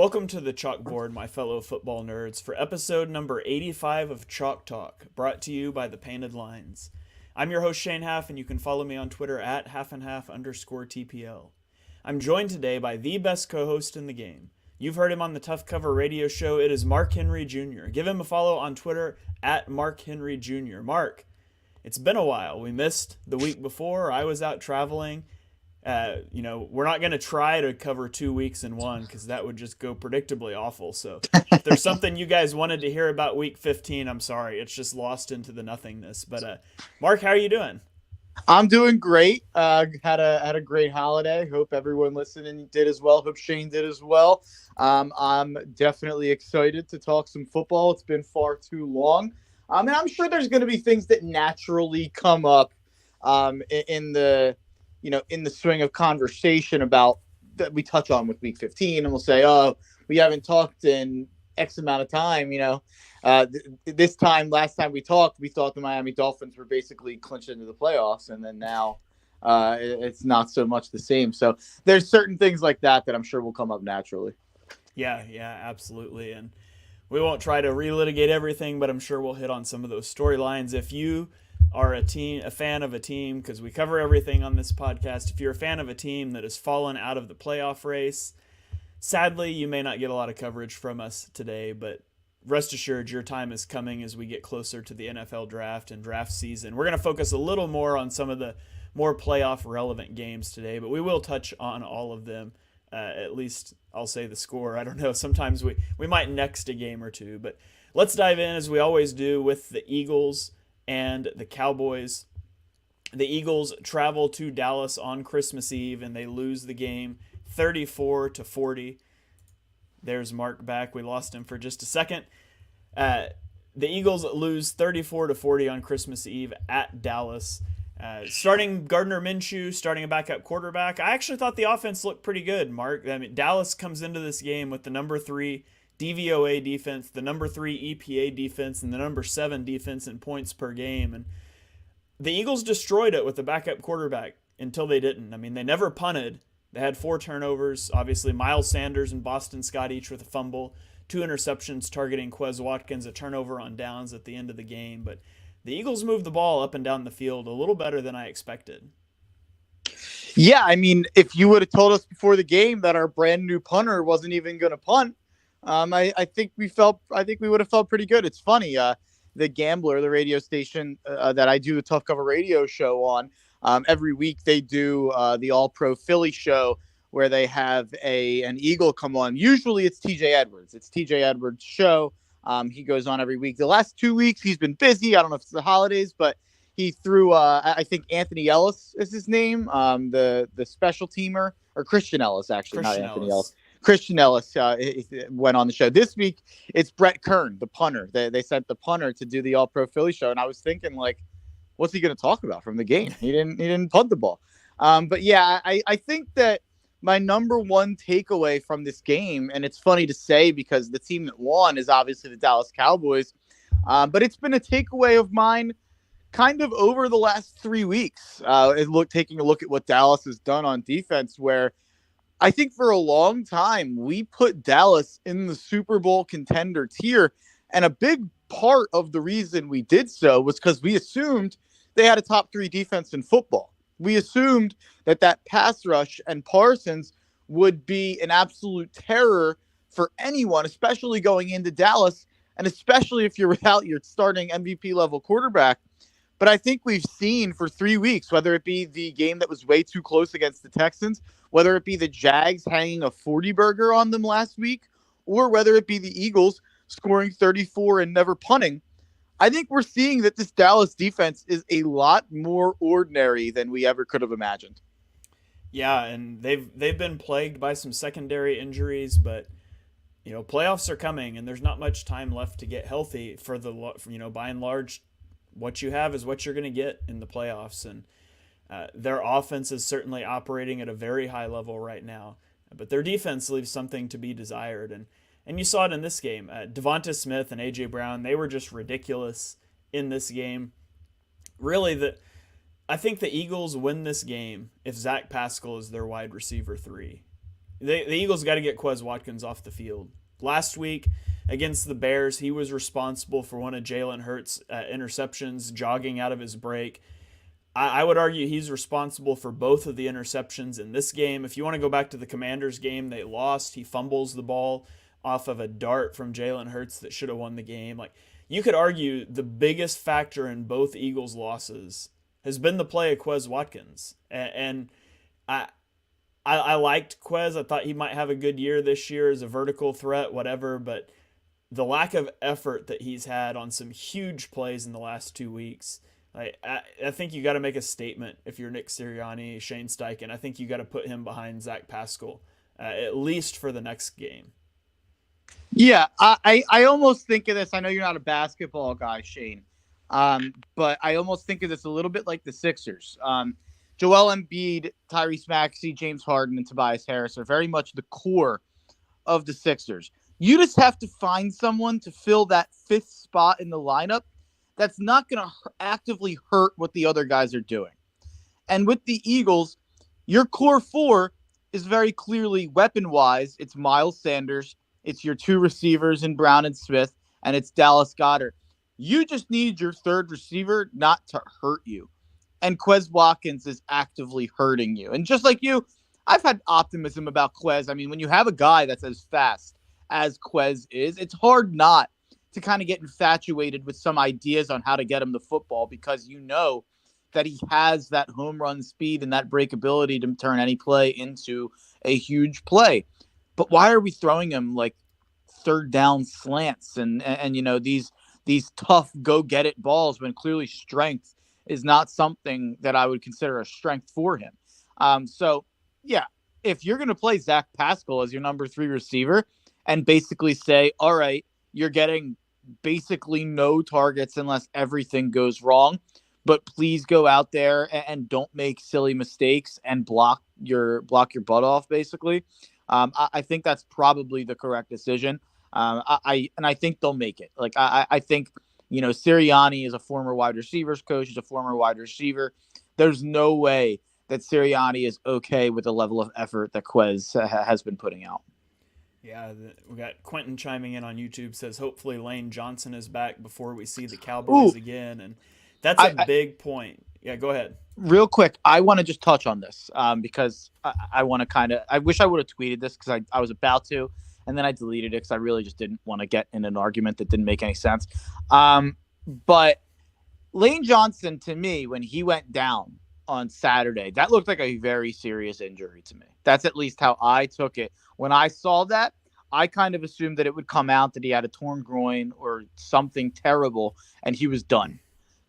Welcome to the chalkboard, my fellow football nerds, for episode number 85 of Chalk Talk, brought to you by the Painted Lines. I'm your host, Shane Half, and you can follow me on Twitter at halfandhalf_TPL. I'm joined today by the best co-host in the game. You've heard him on the Tough Cover radio show. It is Mark Henry Jr. Give him a follow on Twitter at Mark Henry Jr. Mark, it's been a while. We missed the week before. I was out traveling. We're not going to try to cover 2 weeks in one because that would just go predictably awful. So if there's something you guys wanted to hear about week 15, I'm sorry. It's just lost into the nothingness. But Mark, how are you doing? I'm doing great. Had a great holiday. Hope everyone listening did as well. Hope Shane did as well. I'm definitely excited to talk some football. It's been far too long. And I'm sure there's going to be things that naturally come up in the swing of conversation about that we touch on with week 15, and we'll say, oh, we haven't talked in X amount of time. Last time we talked, we thought the Miami Dolphins were basically clinched into the playoffs, and then now it's not so much the same. So there's certain things like that I'm sure will come up naturally. Yeah, absolutely. And we won't try to relitigate everything, but I'm sure we'll hit on some of those storylines. If you are a fan of a team, because we cover everything on this podcast, if you're a fan of a team that has fallen out of the playoff race, sadly, you may not get a lot of coverage from us today, but rest assured your time is coming as we get closer to the NFL draft and draft season. We're going to focus a little more on some of the more playoff relevant games today, but we will touch on all of them. At least I'll say the score. I don't know. Sometimes we might next a game or two, but let's dive in as we always do with the Eagles and the Cowboys. The Eagles travel to Dallas on Christmas Eve and they lose the game 34-40. There's Mark back. We lost him for just a second. The Eagles lose 34-40 on Christmas Eve at Dallas. Starting Gardner Minshew, starting a backup quarterback. I actually thought the offense looked pretty good, Mark. I mean, Dallas comes into this game with the number 3 DVOA defense, the number 3 EPA defense, and the number 7 defense in points per game. And the Eagles destroyed it with the backup quarterback until they didn't. I mean, they never punted. They had 4 turnovers. Obviously, Miles Sanders and Boston Scott each with a fumble, 2 interceptions targeting Quez Watkins, a turnover on downs at the end of the game. But the Eagles moved the ball up and down the field a little better than I expected. Yeah, I mean, if you would have told us before the game that our brand new punter wasn't even going to punt, I think we would have felt pretty good. It's funny. The Gambler, the radio station that I do the Tough Cover radio show on, every week they do the All Pro Philly show where they have an Eagle come on. Usually it's TJ Edwards. It's TJ Edwards' show. He goes on every week. The last 2 weeks he's been busy. I don't know if it's the holidays, but he threw I think Anthony Ellis is his name, the special teamer, or Christian Ellis, actually, not Anthony Ellis. Christian Ellis went on the show. This week, it's Brett Kern, the punter. They sent the punter to do the All-Pro Philly show, and I was thinking, like, what's he going to talk about from the game? He didn't punt the ball. But yeah, I think that my number one takeaway from this game, and it's funny to say because the team that won is obviously the Dallas Cowboys, but it's been a takeaway of mine kind of over the last 3 weeks. Taking a look at what Dallas has done on defense, where I think for a long time, we put Dallas in the Super Bowl contender tier. And a big part of the reason we did so was because we assumed they had a top 3 defense in football. We assumed that pass rush and Parsons would be an absolute terror for anyone, especially going into Dallas, and especially if you're without your starting MVP level quarterback. But I think we've seen for 3 weeks, whether it be the game that was way too close against the Texans, whether it be the Jags hanging a 40-burger on them last week, or whether it be the Eagles scoring 34 and never punting, I think we're seeing that this Dallas defense is a lot more ordinary than we ever could have imagined. Yeah, and they've been plagued by some secondary injuries, but playoffs are coming, and there's not much time left to get healthy for by and large, what you have is what you're going to get in the playoffs. And their offense is certainly operating at a very high level right now, but their defense leaves something to be desired. And you saw it in this game. Devonta Smith and A.J. Brown, they were just ridiculous in this game. Really, I think the Eagles win this game if Zach Pascal is their wide receiver 3. the Eagles got to get Quez Watkins off the field. Last week against the Bears, he was responsible for one of Jalen Hurts' interceptions, jogging out of his break. I would argue he's responsible for both of the interceptions in this game. If you want to go back to the Commanders game, they lost. He fumbles the ball off of a dart from Jalen Hurts that should have won the game. Like, you could argue the biggest factor in both Eagles' losses has been the play of Quez Watkins. And I liked Quez. I thought he might have a good year this year as a vertical threat, whatever. But the lack of effort that he's had on some huge plays in the last 2 weeks, I think you got to make a statement if you're Nick Sirianni, Shane Steichen. I think you got to put him behind Zach Pascal, at least for the next game. Yeah, I almost think of this. I know you're not a basketball guy, Shane, but I almost think of this a little bit like the Sixers. Joel Embiid, Tyrese Maxey, James Harden, and Tobias Harris are very much the core of the Sixers. You just have to find someone to fill that fifth spot in the lineup that's not going to actively hurt what the other guys are doing. And with the Eagles, your core four is very clearly weapon-wise. It's Miles Sanders, it's your two receivers in Brown and Smith, and it's Dallas Goedert. You just need your third receiver not to hurt you. And Quez Watkins is actively hurting you. And just like you, I've had optimism about Quez. I mean, when you have a guy that's as fast as Quez is, it's hard not to kind of get infatuated with some ideas on how to get him the football, because you know that he has that home run speed and that breakability to turn any play into a huge play. But why are we throwing him like third down slants and you know, these tough go get it balls when clearly strength is not something that I would consider a strength for him. So yeah, if you're going to play Zach Pascal as your number 3 receiver and basically say, all right, you're getting basically no targets unless everything goes wrong, but please go out there and don't make silly mistakes and block your butt off, basically. I think that's probably the correct decision. I think they'll make it. Like, I think, you know, Sirianni is a former wide receivers coach. He's a former wide receiver. There's no way that Sirianni is okay with the level of effort that Quez has been putting out. Yeah, we got Quentin chiming in on YouTube, says hopefully Lane Johnson is back before we see the Cowboys again. And that's a big point. Yeah, go ahead. Real quick, I want to just touch on this because I want to I wish I would have tweeted this because I was about to, and then I deleted it because I really just didn't want to get in an argument that didn't make any sense. But Lane Johnson, to me, when he went down on Saturday, that looked like a very serious injury to me. That's at least how I took it. When I saw that, I kind of assumed that it would come out that he had a torn groin or something terrible and he was done.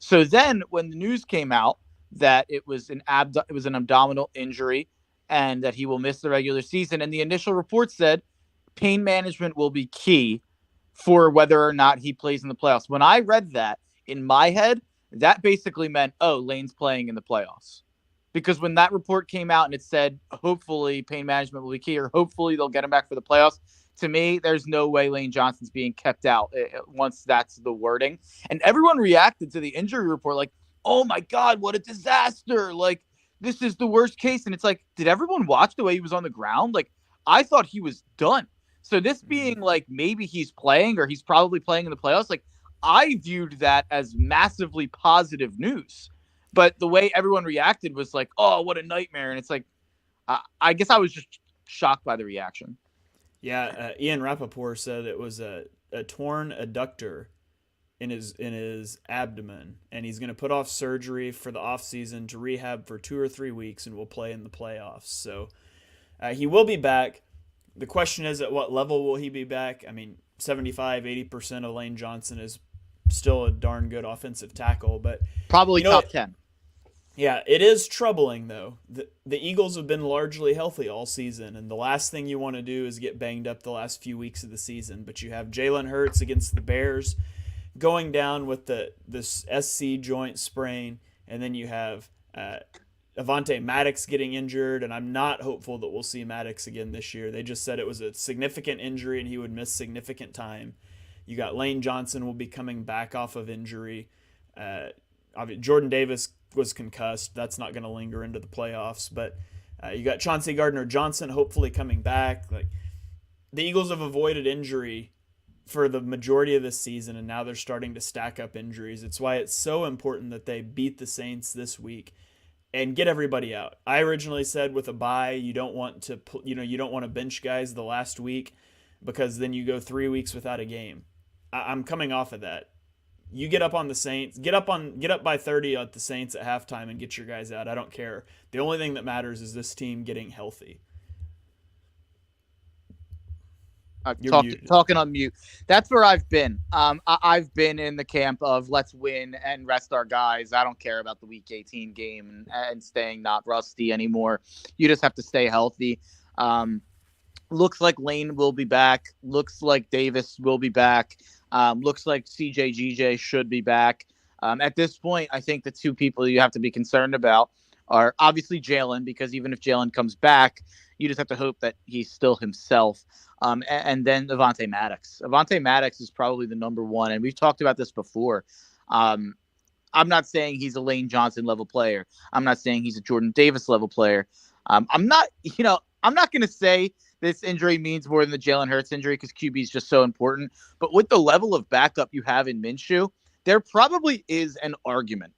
So then when the news came out that it was an abdominal injury and that he will miss the regular season, and the initial report said pain management will be key for whether or not he plays in the playoffs. When I read that, in my head, that basically meant, oh, Lane's playing in the playoffs. Because when that report came out and it said, hopefully pain management will be key, or hopefully they'll get him back for the playoffs, to me, there's no way Lane Johnson's being kept out once that's the wording. And everyone reacted to the injury report like, oh my God, what a disaster. Like, this is the worst case. And it's like, did everyone watch the way he was on the ground? Like, I thought he was done. So this being like, maybe he's playing or he's probably playing in the playoffs, like, I viewed that as massively positive news. But the way everyone reacted was like, oh, what a nightmare. And it's like, I guess I was just shocked by the reaction. Yeah, Ian Rappaport said it was a torn adductor in his abdomen, and he's going to put off surgery for the offseason to rehab for 2 or 3 weeks and will play in the playoffs. So he will be back. The question is, at what level will he be back? I mean, 75-80% of Lane Johnson is still a darn good offensive tackle, but probably top 10. Yeah, it is troubling, though. The Eagles have been largely healthy all season, and the last thing you want to do is get banged up the last few weeks of the season. But you have Jalen Hurts against the Bears going down with this SC joint sprain, and then you have Avonte Maddox getting injured, and I'm not hopeful that we'll see Maddox again this year. They just said it was a significant injury and he would miss significant time. You got Lane Johnson will be coming back off of injury. Jordan Davis was concussed. That's not going to linger into the playoffs. But You got Chauncey Gardner-Johnson hopefully coming back. Like, the Eagles have avoided injury for the majority of this season, and now they're starting to stack up injuries. It's why it's so important that they beat the Saints this week and get everybody out. I originally said with a bye, you don't want to bench guys the last week because then you go 3 weeks without a game. I'm coming off of that. You get up on the Saints, get up by 30 at the Saints at halftime and get your guys out. I don't care. The only thing that matters is this team getting healthy. Talking on mute. That's where I've been. I've been in the camp of let's win and rest our guys. I don't care about the Week 18 game and staying not rusty anymore. You just have to stay healthy. Looks like Lane will be back. Looks like Davis will be back. Looks like CJ should be back. At this point, I think the two people you have to be concerned about are obviously Jalen, because even if Jalen comes back, you just have to hope that he's still himself. And then Avonte Maddox. Avonte Maddox is probably the number one, and we've talked about this before. I'm not saying he's a Lane Johnson level player. I'm not saying he's a Jordan Davis level player. I'm not going to say this injury means more than the Jalen Hurts injury because QB is just so important. But with the level of backup you have in Minshew, there probably is an argument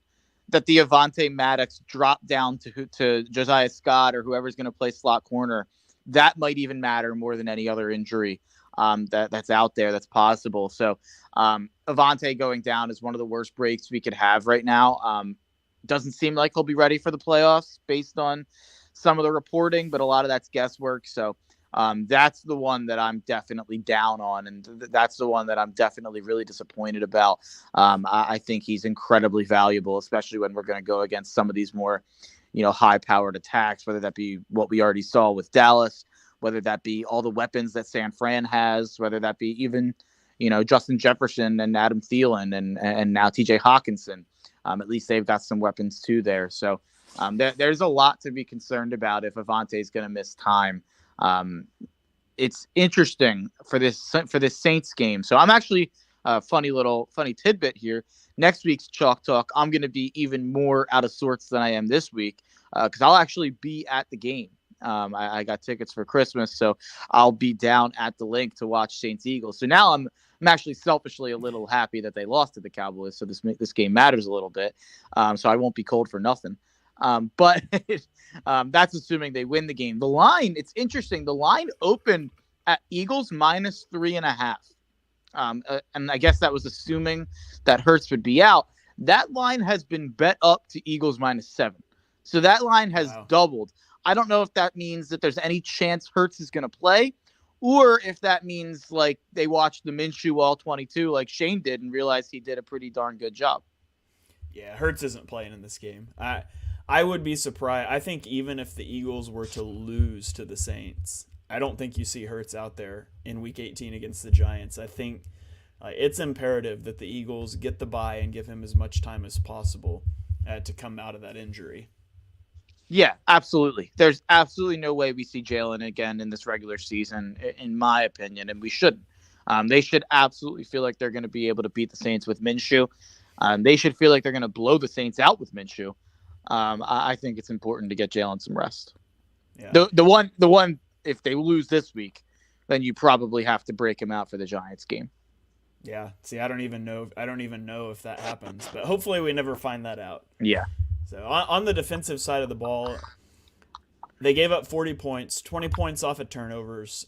that the Avonte Maddox drop down to Josiah Scott or whoever's going to play slot corner. That might even matter more than any other injury that's out there that's possible. So Avonte going down is one of the worst breaks we could have right now. Doesn't seem like he'll be ready for the playoffs based on some of the reporting, but a lot of that's guesswork. So that's the one that I'm definitely down on, and that's the one that I'm definitely really disappointed about. I think he's incredibly valuable, especially when we're going to go against some of these more high-powered attacks, whether that be what we already saw with Dallas, whether that be all the weapons that San Fran has, whether that be even, Justin Jefferson and Adam Thielen and now TJ Hawkinson. At least they've got some weapons too there. So there's a lot to be concerned about if Avonte is going to miss time. It's interesting for this Saints game. So I'm actually funny tidbit here. Next week's Chalk Talk, I'm going to be even more out of sorts than I am this week because I'll actually be at the game. I got tickets for Christmas, so I'll be down at the link to watch Saints Eagles. So now I'm actually selfishly a little happy that they lost to the Cowboys, so this game matters a little bit. So I won't be cold for nothing. But that's assuming they win the game. The line, it's interesting. The line opened at Eagles -3.5. And I guess that was assuming that Hurts would be out. That line has been bet up to Eagles -7. So that line has doubled. I don't know if that means that there's any chance Hurts is going to play, or if that means like they watched the Minshew all 22 like Shane did and realized he did a pretty darn good job. Yeah, Hurts isn't playing in this game. I would be surprised. I think even if the Eagles were to lose to the Saints, I don't think you see Hurts out there in Week 18 against the Giants. I think it's imperative that the Eagles get the bye and give him as much time as possible to come out of that injury. Yeah, absolutely. There's absolutely no way we see Jalen again in this regular season, in my opinion, and we shouldn't. They should absolutely feel like they're going to be able to beat the Saints with Minshew. They should feel like they're going to blow the Saints out with Minshew. I think it's important to get Jalen some rest. Yeah. The one. If they lose this week, then you probably have to break him out for the Giants game. Yeah. See, I don't even know if that happens, but hopefully we never find that out. Yeah. So on the defensive side of the ball, they gave up 40 points, 20 points off of turnovers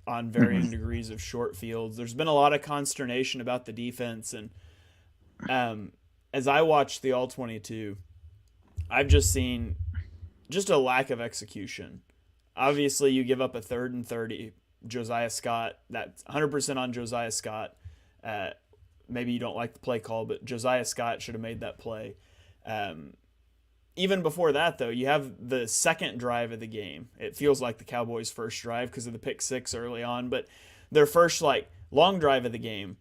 on varying degrees of short fields. There's been a lot of consternation about the defense, and as I watched the All-22, I've just seen a lack of execution. Obviously, you give up a 3rd and 30. Josiah Scott, that's 100% on Josiah Scott. Maybe you don't like the play call, but Josiah Scott should have made that play. Even before that, though, you have the second drive of the game. It feels like the Cowboys' first drive because of the pick six early on, but their first long drive of the game,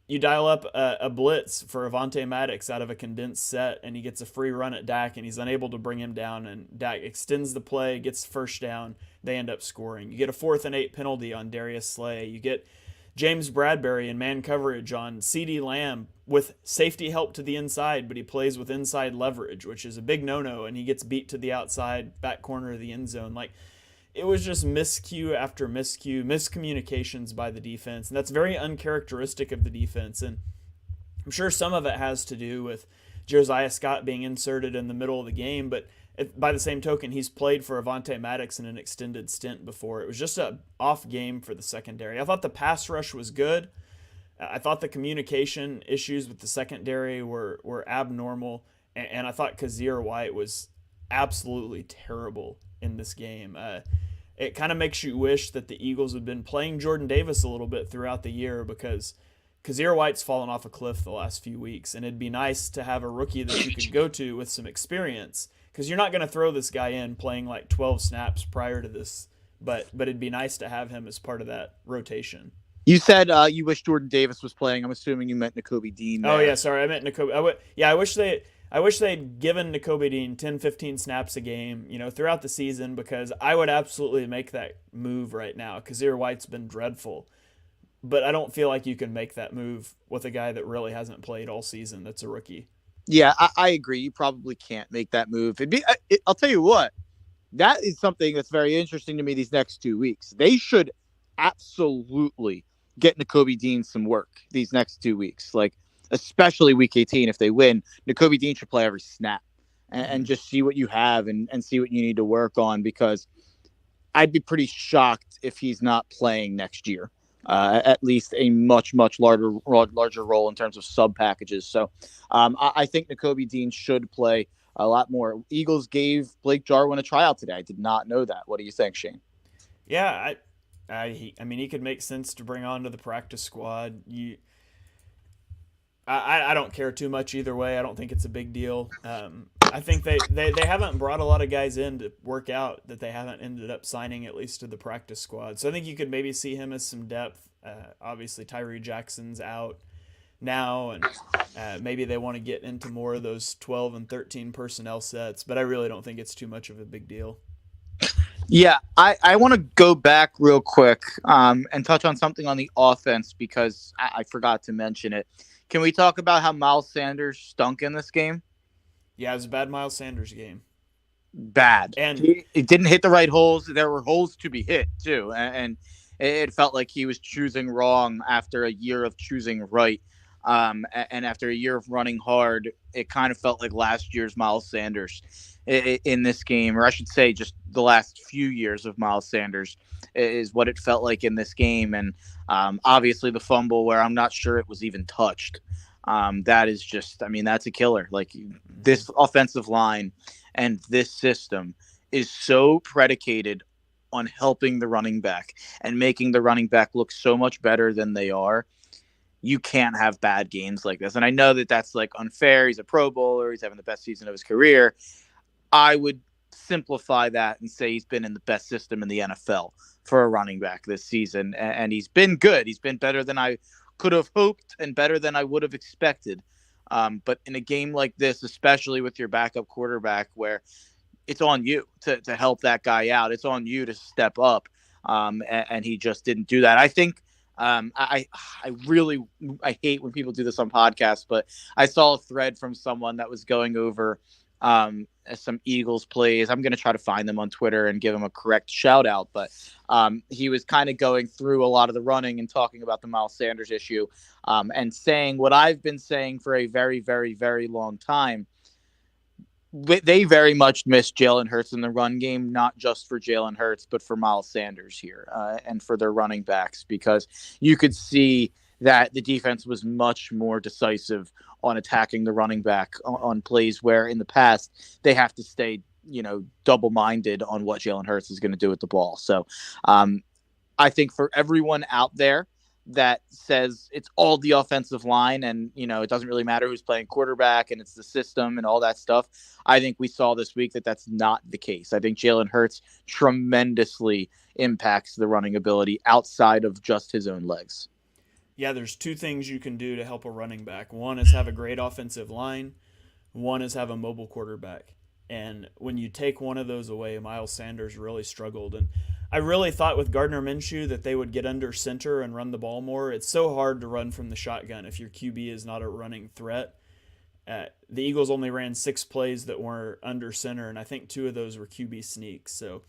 you dial up a blitz for Avonte Maddox out of a condensed set, and he gets a free run at Dak, and he's unable to bring him down, and Dak extends the play, gets first down, they end up scoring. You get a 4th and 8 penalty on Darius Slay. You get James Bradbury in man coverage on CeeDee Lamb with safety help to the inside, but he plays with inside leverage, which is a big no-no, and he gets beat to the outside back corner of the end zone. Like, it was just miscue after miscue, miscommunications by the defense, and that's very uncharacteristic of the defense. And I'm sure some of it has to do with Josiah Scott being inserted in the middle of the game, but by the same token, he's played for Avonte Maddox in an extended stint before. It was just an off game for the secondary. I thought the pass rush was good. I thought the communication issues with the secondary were abnormal, and I thought Kazir White was absolutely terrible in this game. It kind of makes you wish that the Eagles had been playing Jordan Davis a little bit throughout the year, because Kazir White's fallen off a cliff the last few weeks, and it'd be nice to have a rookie that you could go to with some experience, because you're not going to throw this guy in playing like 12 snaps prior to this, but it'd be nice to have him as part of that rotation. You said you wish Jordan Davis was playing. I'm assuming you meant Nakobe Dean there. Oh, yeah, sorry. I meant Nakobe. I wish they'd given Nakobe Dean 10, 15 snaps a game, throughout the season, because I would absolutely make that move right now. Kazir White's been dreadful, but I don't feel like you can make that move with a guy that really hasn't played all season that's a rookie. Yeah, I agree. You probably can't make that move. I'll tell you what, that is something that's very interesting to me these next 2 weeks. They should absolutely get Nakobe Dean some work these next 2 weeks, like especially week 18. If they win, Nakobe Dean should play every snap and just see what you have and see what you need to work on, because I'd be pretty shocked if he's not playing next year. At least a much larger role in terms of sub packages. So I think Nakobe Dean should play a lot more. Eagles gave Blake Jarwin a tryout today. I did not know that. What do you think, Shane? Yeah, I mean, he could make sense to bring onto the practice squad. I don't care too much either way. I don't think it's a big deal. I think they haven't brought a lot of guys in to work out that they haven't ended up signing, at least to the practice squad. So I think you could maybe see him as some depth. Obviously, Tyree Jackson's out now, and maybe they want to get into more of those 12 and 13 personnel sets, but I really don't think it's too much of a big deal. Yeah, I want to go back real quick and touch on something on the offense, because I forgot to mention it. Can we talk about how Miles Sanders stunk in this game? Yeah, it was a bad Miles Sanders game. Bad. And it didn't hit the right holes. There were holes to be hit, too. And it felt like he was choosing wrong after a year of choosing right. And after a year of running hard, it kind of felt like last year's Miles Sanders in this game, or I should say just the last few years of Miles Sanders is what it felt like in this game. And obviously the fumble, where I'm not sure it was even touched. That is just, I mean, that's a killer. Like, this offensive line and this system is so predicated on helping the running back and making the running back look so much better than they are. You can't have bad games like this. And I know that that's like unfair. He's a Pro Bowler. He's having the best season of his career. I would simplify that and say he's been in the best system in the NFL for a running back this season. And he's been good. He's been better than I could have hoped and better than I would have expected. But in a game like this, especially with your backup quarterback, where it's on you to help that guy out, it's on you to step up. And he just didn't do that. I think I hate when people do this on podcasts, but I saw a thread from someone that was going over some Eagles plays. I'm going to try to find them on Twitter and give them a correct shout out. But he was kind of going through a lot of the running and talking about the Miles Sanders issue and saying what I've been saying for a very, very, very long time. They very much miss Jalen Hurts in the run game, not just for Jalen Hurts, but for Miles Sanders here and for their running backs, because you could see that the defense was much more decisive on attacking the running back on plays where in the past they have to stay, double-minded on what Jalen Hurts is going to do with the ball. So I think for everyone out there that says it's all the offensive line and, it doesn't really matter who's playing quarterback and it's the system and all that stuff, I think we saw this week that that's not the case. I think Jalen Hurts tremendously impacts the running ability outside of just his own legs. Yeah, there's two things you can do to help a running back. One is have a great offensive line. One is have a mobile quarterback. And when you take one of those away, Miles Sanders really struggled. And I really thought with Gardner Minshew that they would get under center and run the ball more. It's so hard to run from the shotgun if your QB is not a running threat. The Eagles only ran 6 plays that were under center, and I think 2 of those were QB sneaks. So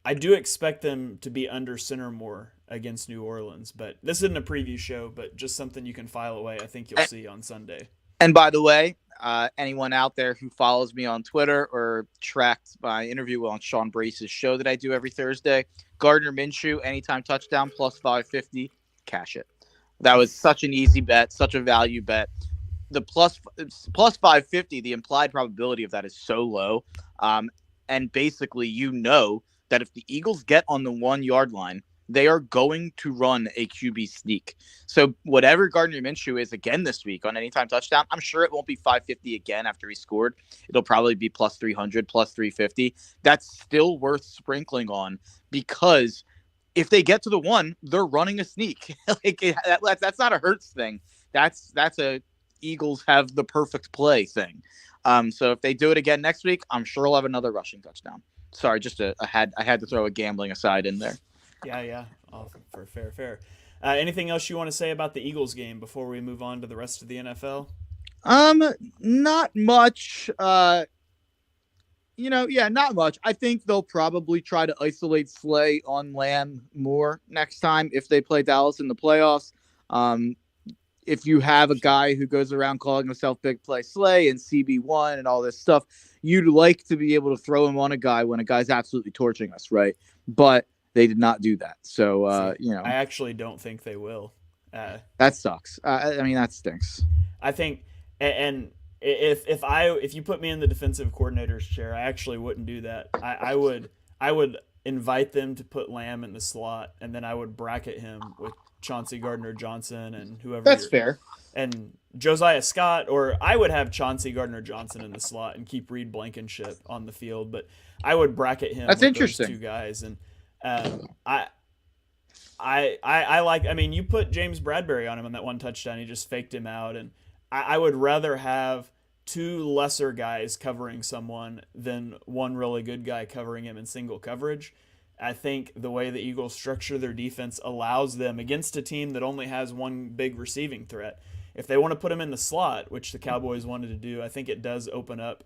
I do expect them to be under center more against New Orleans. But this isn't a preview show, but just something you can file away. I think you'll see on Sunday. And by the way, anyone out there who follows me on Twitter or tracked my interview on Sean Brace's show that I do every Thursday, Gardner Minshew, anytime touchdown, plus 550, cash it. That was such an easy bet, such a value bet. The plus 550, the implied probability of that is so low. And basically, that if the Eagles get on the 1 yard line, they are going to run a QB sneak. So whatever Gardner Minshew is again this week on anytime touchdown, I'm sure it won't be 550 again after he scored. It'll probably be plus 300, plus 350. That's still worth sprinkling on because if they get to the 1, they're running a sneak. That's not a Hurts thing. That's a Eagles have the perfect play thing. So if they do it again next week, I'm sure I'll have another rushing touchdown. Sorry, I had to throw a gambling aside in there. Yeah. Oh, fair. Anything else you want to say about the Eagles game before we move on to the rest of the NFL? Not much. Not much. I think they'll probably try to isolate Slay on Lamb more next time if they play Dallas in the playoffs. If you have a guy who goes around calling himself Big Play Slay and CB1 and all this stuff, you'd like to be able to throw him on a guy when a guy's absolutely torching us, right? But they did not do that. So, I actually don't think they will. That sucks. That stinks. I think, and if you put me in the defensive coordinator's chair, I actually wouldn't do that. I would invite them to put Lamb in the slot, and then I would bracket him with Chauncey Gardner-Johnson and whoever. That's fair. And Josiah Scott, or I would have Chauncey Gardner-Johnson in the slot and keep Reed Blankenship on the field, but I would bracket him. That's with interesting. Those 2 guys, and I like. I mean, you put James Bradbury on him on that 1 touchdown. He just faked him out, and I would rather have 2 lesser guys covering someone than 1 really good guy covering him in single coverage. I think the way the Eagles structure their defense allows them against a team that only has 1 big receiving threat. If they want to put him in the slot, which the Cowboys wanted to do, I think it does open up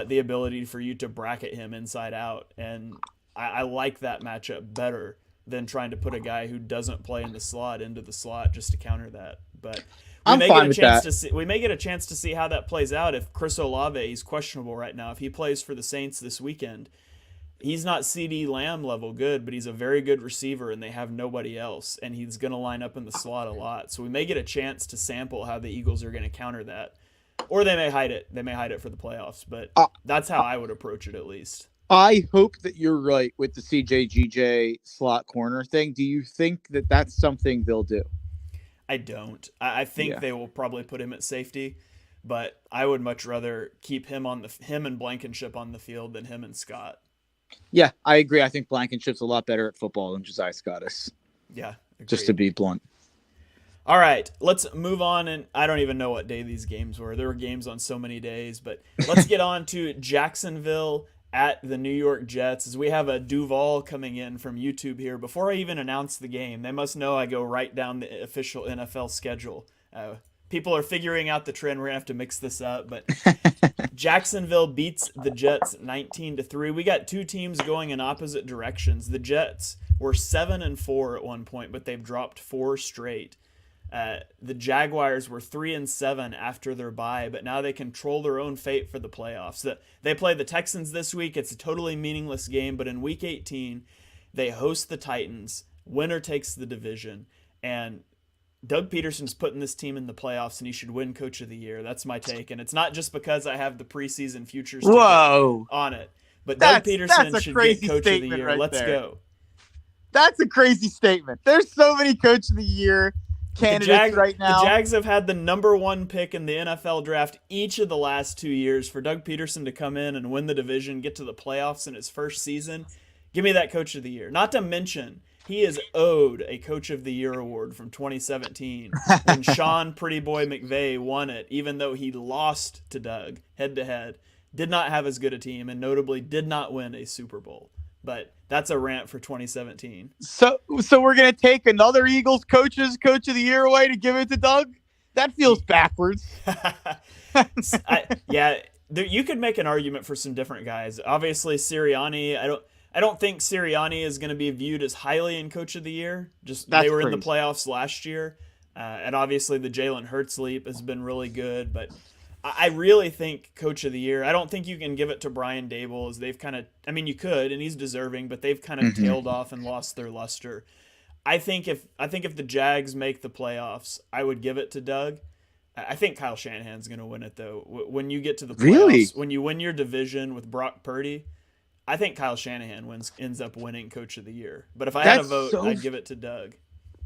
the ability for you to bracket him inside out. And I like that matchup better than trying to put a guy who doesn't play in the slot into the slot just to counter that. But we may get a chance to see how that plays out. If Chris Olave, he's questionable right now. If he plays for the Saints this weekend, he's not CeeDee Lamb level good, but he's a very good receiver, and they have nobody else, and he's going to line up in the slot a lot. So we may get a chance to sample how the Eagles are going to counter that. Or they may hide it. They may hide it for the playoffs, but that's how I would approach it at least. I hope that you're right with the CJGJ slot corner thing. Do you think that that's something they'll do? I don't. I think they will probably put him at safety, but I would much rather keep him and Blankenship on the field than him and Scott. Yeah, I agree. I think Blankenship's a lot better at football than Josiah Scott is. Yeah, agreed. Just to be blunt. All right, let's move on. And I don't even know what day these games were. There were games on so many days, but let's get on to Jacksonville at the New York Jets, as we have a Duval coming in from YouTube here. Before I even announce the game, they must know I go right down the official NFL schedule. People are figuring out the trend. We're going to have to mix this up, but Jacksonville beats the Jets 19-3. We got 2 teams going in opposite directions. The Jets were 7-4 at one point, but they've dropped 4 straight. The Jaguars were 3-7 after their bye, but now they control their own fate for the playoffs. They play the Texans this week. It's a totally meaningless game, but in Week 18, they host the Titans. Winner takes the division, and Doug Peterson's putting this team in the playoffs, and he should win Coach of the Year. That's my take, and it's not just because I have the preseason futures on it, but Doug Peterson should get Coach of the Year. Right, Let's go. That's a crazy statement. There's so many Coach of the Year candidates right now. The Jags have had the number 1 pick in the NFL draft each of the last 2 years. For Doug Peterson to come in and win the division, get to the playoffs in his first season, give me that Coach of the Year. Not to mention, he is owed a Coach of the Year award from 2017 when Sean Pretty Boy McVay won it, even though he lost to Doug head-to-head, did not have as good a team, and notably did not win a Super Bowl. But that's a rant for 2017. So we're gonna take another Eagles coach of the year away to give it to Doug? That feels backwards. You could make an argument for some different guys. Obviously, Sirianni. I don't think Sirianni is going to be viewed as highly in Coach of the Year. They were in the playoffs last year, and obviously the Jalen Hurts leap has been really good. But I really think Coach of the Year. I don't think you can give it to Brian Dable, as they've kind of. I mean, you could, and he's deserving, but they've kind of tailed off and lost their luster. I think if the Jags make the playoffs, I would give it to Doug. I think Kyle Shanahan's going to win it, though. When you get to the playoffs, when you win your division with Brock Purdy, I think Kyle Shanahan ends up winning Coach of the Year. But if I had a vote, I'd give it to Doug.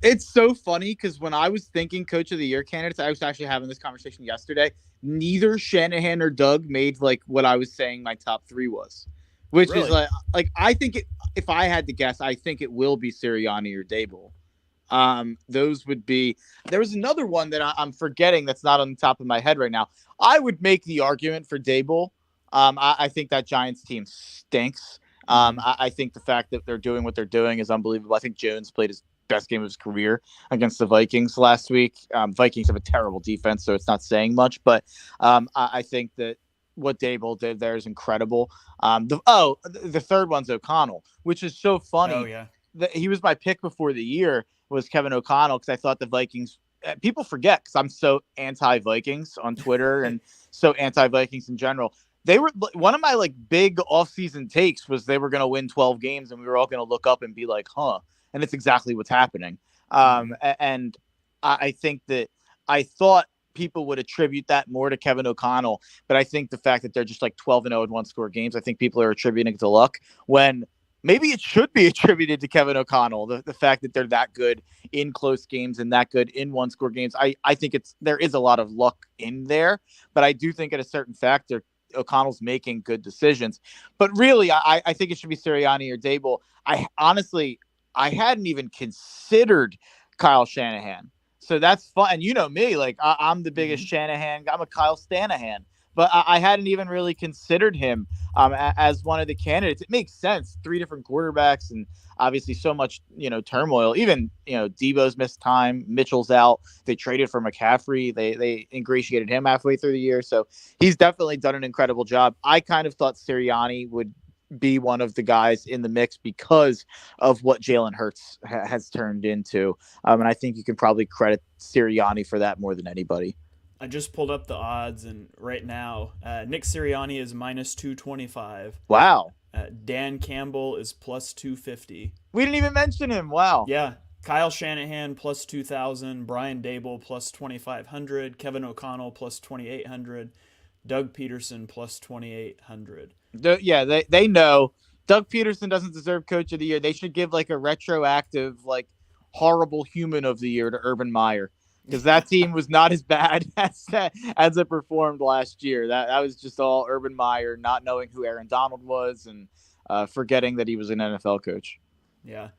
It's so funny because when I was thinking Coach of the Year candidates, I was actually having this conversation yesterday. Neither Shanahan or Doug made like what I was saying my top three was, which is like I think if I had to guess, I think it will be Sirianni or Dable. Those would be. There was another one that I'm forgetting that's not on the top of my head right now. I would make the argument for Dable. I think that Giants team stinks. I think the fact that they're doing what they're doing is unbelievable. I think Jones played his best game of his career against the Vikings last week. Vikings have a terrible defense, so it's not saying much. But I think that what Dable did there is incredible. The third one's O'Connell, which is so funny. Oh yeah, he was my pick before the year. Was Kevin O'Connell, because I thought the Vikings people forget because I'm so anti-Vikings on Twitter and so anti-Vikings in general. They were one of my like big offseason takes was they were going to win 12 games and we were all going to look up and be like, huh. And it's exactly what's happening. And I think that I thought people would attribute that more to Kevin O'Connell, but I think the fact that they're just like 12-0 in one-score games, I think people are attributing it to luck when maybe it should be attributed to Kevin O'Connell. The fact that they're that good in close games and that good in one-score games, I think there is a lot of luck in there, but I do think at a certain factor, O'Connell's making good decisions. But really, I think it should be Sirianni or Dable. I hadn't even considered Kyle Shanahan. So that's fun. And you know me, like I'm the biggest Shanahan. I'm a Kyle Stanahan. But I hadn't even really considered him as one of the candidates. It makes sense. 3 different quarterbacks and obviously so much, turmoil. Even, Debo's missed time. Mitchell's out. They traded for McCaffrey. They ingratiated him halfway through the year. So he's definitely done an incredible job. I kind of thought Sirianni would be one of the guys in the mix because of what Jalen Hurts has turned into. And I think you can probably credit Sirianni for that more than anybody. I just pulled up the odds, and right now, Nick Sirianni is minus 225. Wow. Dan Campbell is plus 250. We didn't even mention him. Wow. Yeah. Kyle Shanahan plus 2,000. Brian Dable plus 2,500. Kevin O'Connell plus 2,800. Doug Peterson plus 2,800. Yeah, they know. Doug Peterson doesn't deserve Coach of the Year. They should give like a retroactive, like horrible human of the year to Urban Meyer. Because that team was not as bad as it performed last year. That was just all Urban Meyer not knowing who Aaron Donald was and forgetting that he was an NFL coach. Yeah.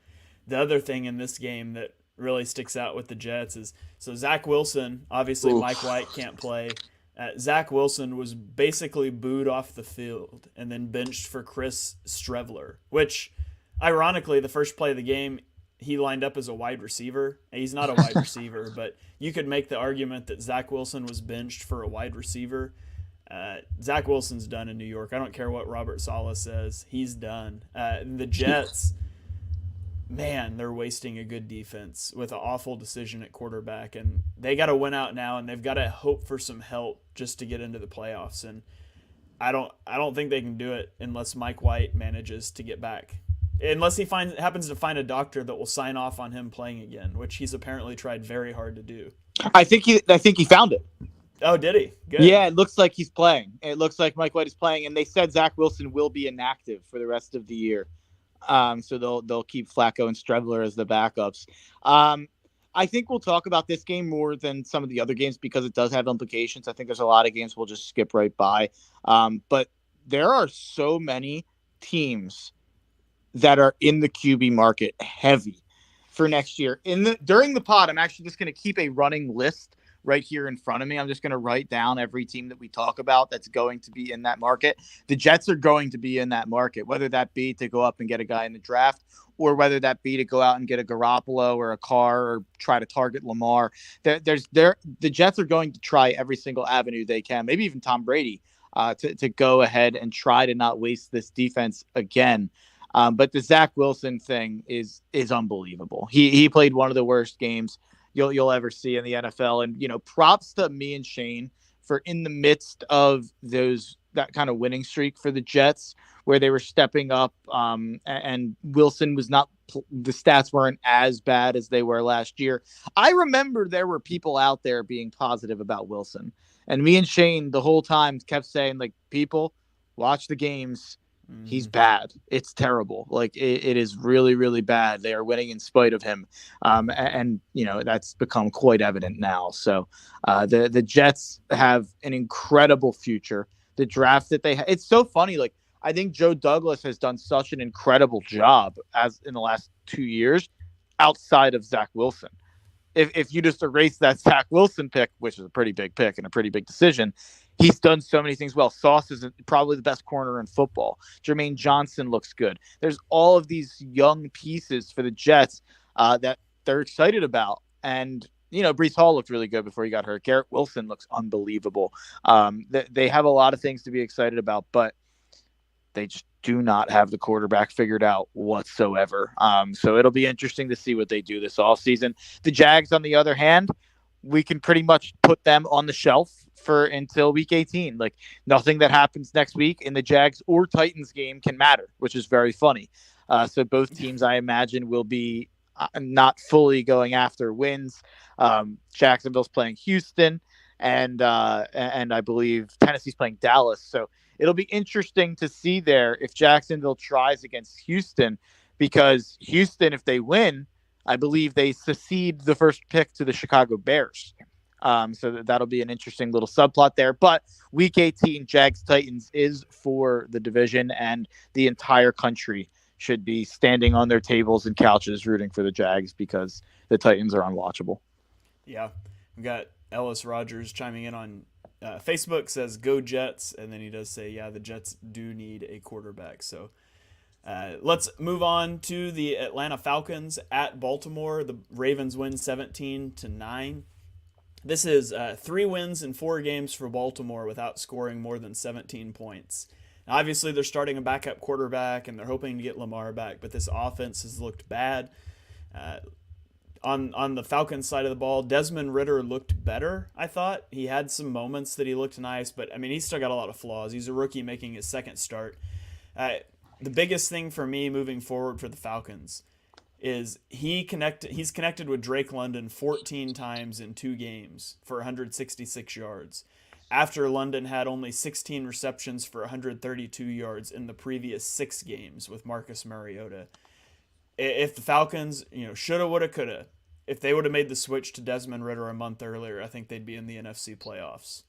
The other thing in this game that really sticks out with the Jets is so Zach Wilson, obviously Mike White can't play. Zach Wilson was basically booed off the field and then benched for Chris Streveler, which ironically the first play of the game, he lined up as a wide receiver. He's not a wide receiver, but you could make the argument that Zach Wilson was benched for a wide receiver. Zach Wilson's done in New York. I don't care what Robert Saleh says. He's done. The Jets, man, they're wasting a good defense with an awful decision at quarterback, and they got to win out now, and they've got to hope for some help just to get into the playoffs. And I don't think they can do it unless Mike White manages to get back. Unless he happens to find a doctor that will sign off on him playing again, which he's apparently tried very hard to do. I think he found it. Oh, did he? Good. Yeah, it looks like he's playing. It looks like Mike White is playing, and they said Zach Wilson will be inactive for the rest of the year. So they'll keep Flacco and Streveler as the backups. I think we'll talk about this game more than some of the other games because it does have implications. I think there's a lot of games we'll just skip right by. But there are so many teams that are in the QB market heavy for next year. During the pod, I'm actually just going to keep a running list right here in front of me. I'm just going to write down every team that we talk about that's going to be in that market. The Jets are going to be in that market, whether that be to go up and get a guy in the draft or whether that be to go out and get a Garoppolo or a Carr or try to target Lamar. The Jets are going to try every single avenue they can, maybe even Tom Brady, to go ahead and try to not waste this defense again. But the Zach Wilson thing is unbelievable. He played one of the worst games you'll ever see in the NFL. And, props to me and Shane for in the midst of that kind of winning streak for the Jets where they were stepping up and Wilson was not the stats weren't as bad as they were last year. I remember there were people out there being positive about Wilson. And me and Shane the whole time kept saying, like, people watch the games. He's bad. It's terrible. Like it is really, really bad. They are winning in spite of him. And that's become quite evident now. So the Jets have an incredible future. The draft that they have, it's so funny. Like, I think Joe Douglas has done such an incredible job as in the last 2 years outside of Zach Wilson. If you just erase that Zach Wilson pick, which is a pretty big pick and a pretty big decision, he's done so many things well. Sauce is probably the best corner in football. Jermaine Johnson looks good. There's all of these young pieces for the Jets that they're excited about. And, Breece Hall looked really good before he got hurt. Garrett Wilson looks unbelievable. They have a lot of things to be excited about, but they just do not have the quarterback figured out whatsoever. So it'll be interesting to see what they do this offseason. The Jags, on the other hand, we can pretty much put them on the shelf until week 18. Like, nothing that happens next week in the Jags or Titans game can matter, which is very funny. So both teams, I imagine, will be not fully going after wins. Jacksonville's playing Houston, and I believe Tennessee's playing Dallas. So it'll be interesting to see there if Jacksonville tries against Houston, because Houston, if they win, I believe they secede the first pick to the Chicago Bears. So that'll be an interesting little subplot there. But week 18, Jags-Titans is for the division, and the entire country should be standing on their tables and couches rooting for the Jags because the Titans are unwatchable. Yeah, we got Ellis Rogers chiming in on Facebook, says go Jets, and then he does say, yeah, the Jets do need a quarterback. So let's move on to the Atlanta Falcons at Baltimore. The Ravens win 17-9. This is 3 wins in 4 games for Baltimore without scoring more than 17 points. Now, obviously, they're starting a backup quarterback, and they're hoping to get Lamar back, but this offense has looked bad. On the Falcons side of the ball, Desmond Ridder looked better, I thought. He had some moments that he looked nice, but, he's still got a lot of flaws. He's a rookie making his second start. The biggest thing for me moving forward for the Falcons is he's connected with Drake London 14 times in 2 games for 166 yards, after London had only 16 receptions for 132 yards in the previous 6 games with Marcus Mariota. If the Falcons, shoulda, woulda, coulda, if they would have made the switch to Desmond Ridder a month earlier, I think they'd be in the NFC playoffs.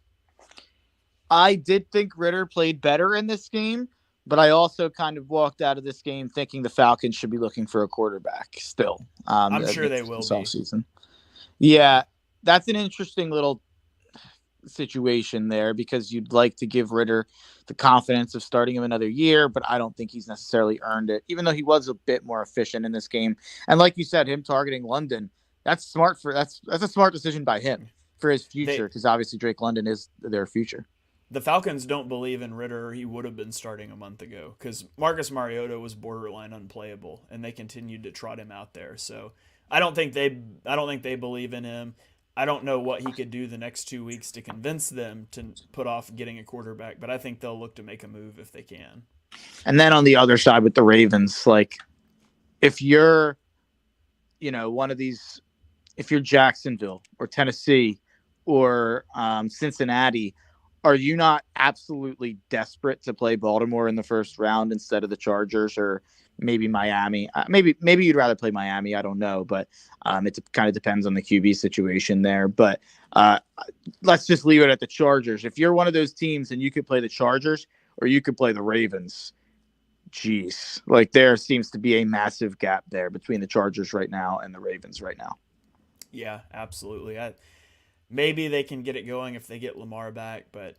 I did think Ridder played better in this game, but I also kind of walked out of this game thinking the Falcons should be looking for a quarterback still. I'm sure they will be. Season. Yeah, that's an interesting little situation there because you'd like to give Ridder the confidence of starting him another year, but I don't think he's necessarily earned it, even though he was a bit more efficient in this game. And like you said, him targeting London, that's smart that's a smart decision by him for his future, because obviously Drake London is their future. The Falcons don't believe in Ridder. He would have been starting a month ago because Marcus Mariota was borderline unplayable, and they continued to trot him out there. So I don't think they believe in him. I don't know what he could do the next 2 weeks to convince them to put off getting a quarterback, but I think they'll look to make a move if they can. And then on the other side with the Ravens, like if you're, one of these, if you're Jacksonville or Tennessee or Cincinnati, are you not absolutely desperate to play Baltimore in the first round instead of the Chargers or maybe Miami? Maybe you'd rather play Miami. I don't know, but it kind of depends on the QB situation there. But let's just leave it at the Chargers. If you're one of those teams and you could play the Chargers or you could play the Ravens, geez, like there seems to be a massive gap there between the Chargers right now and the Ravens right now. Yeah, absolutely. Maybe they can get it going if they get Lamar back, but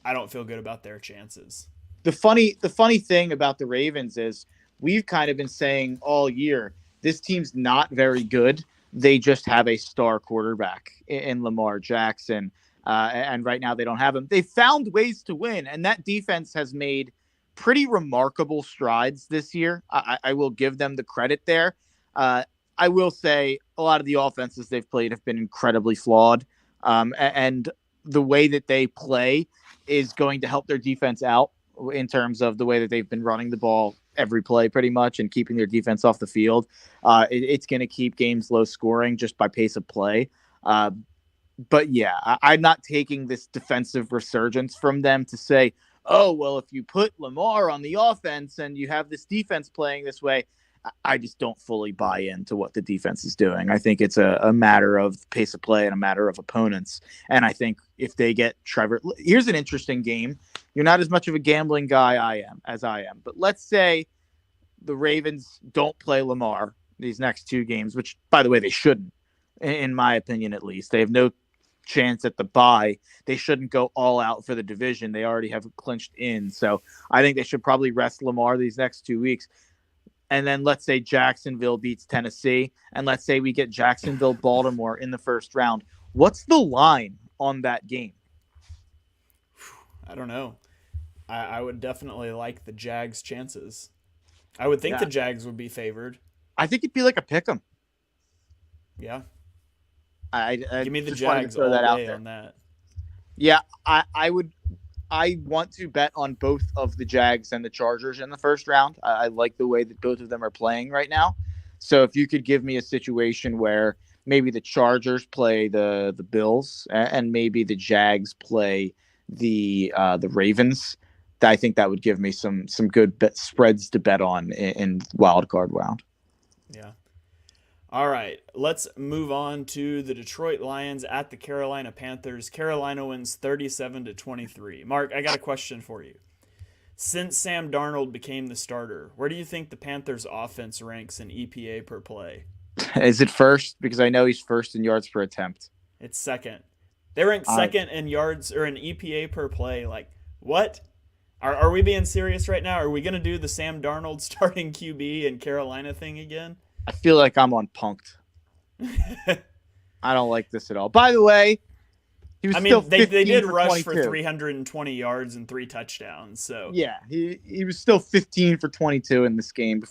I don't feel good about their chances. The funny thing about the Ravens is we've kind of been saying all year this team's not very good. They just have a star quarterback in Lamar Jackson, and right now they don't have him. They found ways to win, and that defense has made pretty remarkable strides this year. I will give them the credit there. I will say a lot of the offenses they've played have been incredibly flawed, and the way that they play is going to help their defense out in terms of the way that they've been running the ball every play pretty much and keeping their defense off the field. It's going to keep games low scoring just by pace of play. But yeah, I'm not taking this defensive resurgence from them to say, oh, well, if you put Lamar on the offense and you have this defense playing this way, I just don't fully buy into what the defense is doing. I think it's a matter of pace of play and a matter of opponents. And I think if they get Trevor, here's an interesting game. You're not as much of a gambling guy as I am. But let's say the Ravens don't play Lamar these next two games, which, by the way, they shouldn't, in my opinion at least. They have no chance at the bye. They shouldn't go all out for the division. They already have clinched in. So I think they should probably rest Lamar these next 2 weeks. And then let's say Jacksonville beats Tennessee, and let's say we get Jacksonville-Baltimore in the first round. What's the line on that game? I don't know. I would definitely like the Jags' chances. I would think the Jags would be favored. I think it'd be like a pick 'em. Yeah. I Give me the just wanted to Jags throw all that out day there. on that. Yeah, I would. I want to bet on both of the Jags and the Chargers in the first round. I like the way that both of them are playing right now. So if you could give me a situation where maybe the Chargers play the Bills and maybe the Jags play the Ravens, I think that would give me some good spreads to bet on in wild card round. Yeah. All right, let's move on to the Detroit Lions at the Carolina Panthers. Carolina wins 37-23. Mark, I got a question for you. Since Sam Darnold became the starter, where do you think the Panthers offense ranks in EPA per play? Is it first? Because I know he's first in yards per attempt. It's second. They rank second in yards or in EPA per play. Like, what? Are we being serious right now? Are we going to do the Sam Darnold starting QB in Carolina thing again? I feel like I'm on punked. I don't like this at all. By the way, he was they did rush for 320 yards and 3 touchdowns. So yeah, he was still 15 for 22 in this game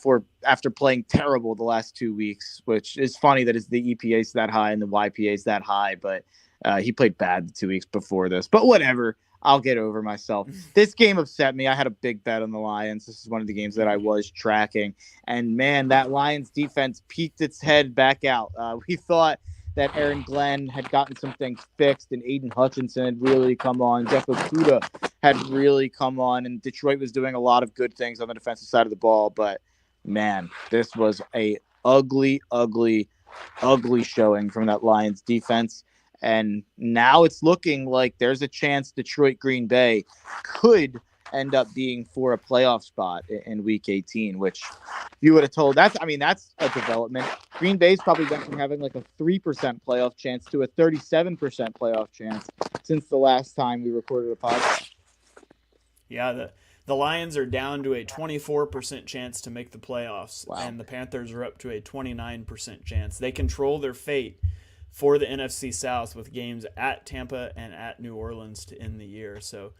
after playing terrible the last 2 weeks, which is funny that the EPA is that high and the YPA is that high, but he played bad the 2 weeks before this. But whatever. I'll get over myself. This game upset me. I had a big bet on the Lions. This is one of the games that I was tracking. And, man, that Lions defense peeked its head back out. We thought that Aaron Glenn had gotten some things fixed and Aiden Hutchinson had really come on. Jeff Okuda had really come on. And Detroit was doing a lot of good things on the defensive side of the ball. But, man, this was a ugly showing from that Lions defense. And now it's looking like there's a chance Detroit Green Bay could end up being for a playoff spot in Week 18, which you would have told that's a development. Green Bay's probably went from having like a 3% playoff chance to a 37% playoff chance since the last time we recorded a podcast. Yeah, the Lions are down to a 24% chance to make the playoffs, and the Panthers are up to a 29% chance. They control their fate for the NFC South with games at Tampa and at New Orleans to end the year. So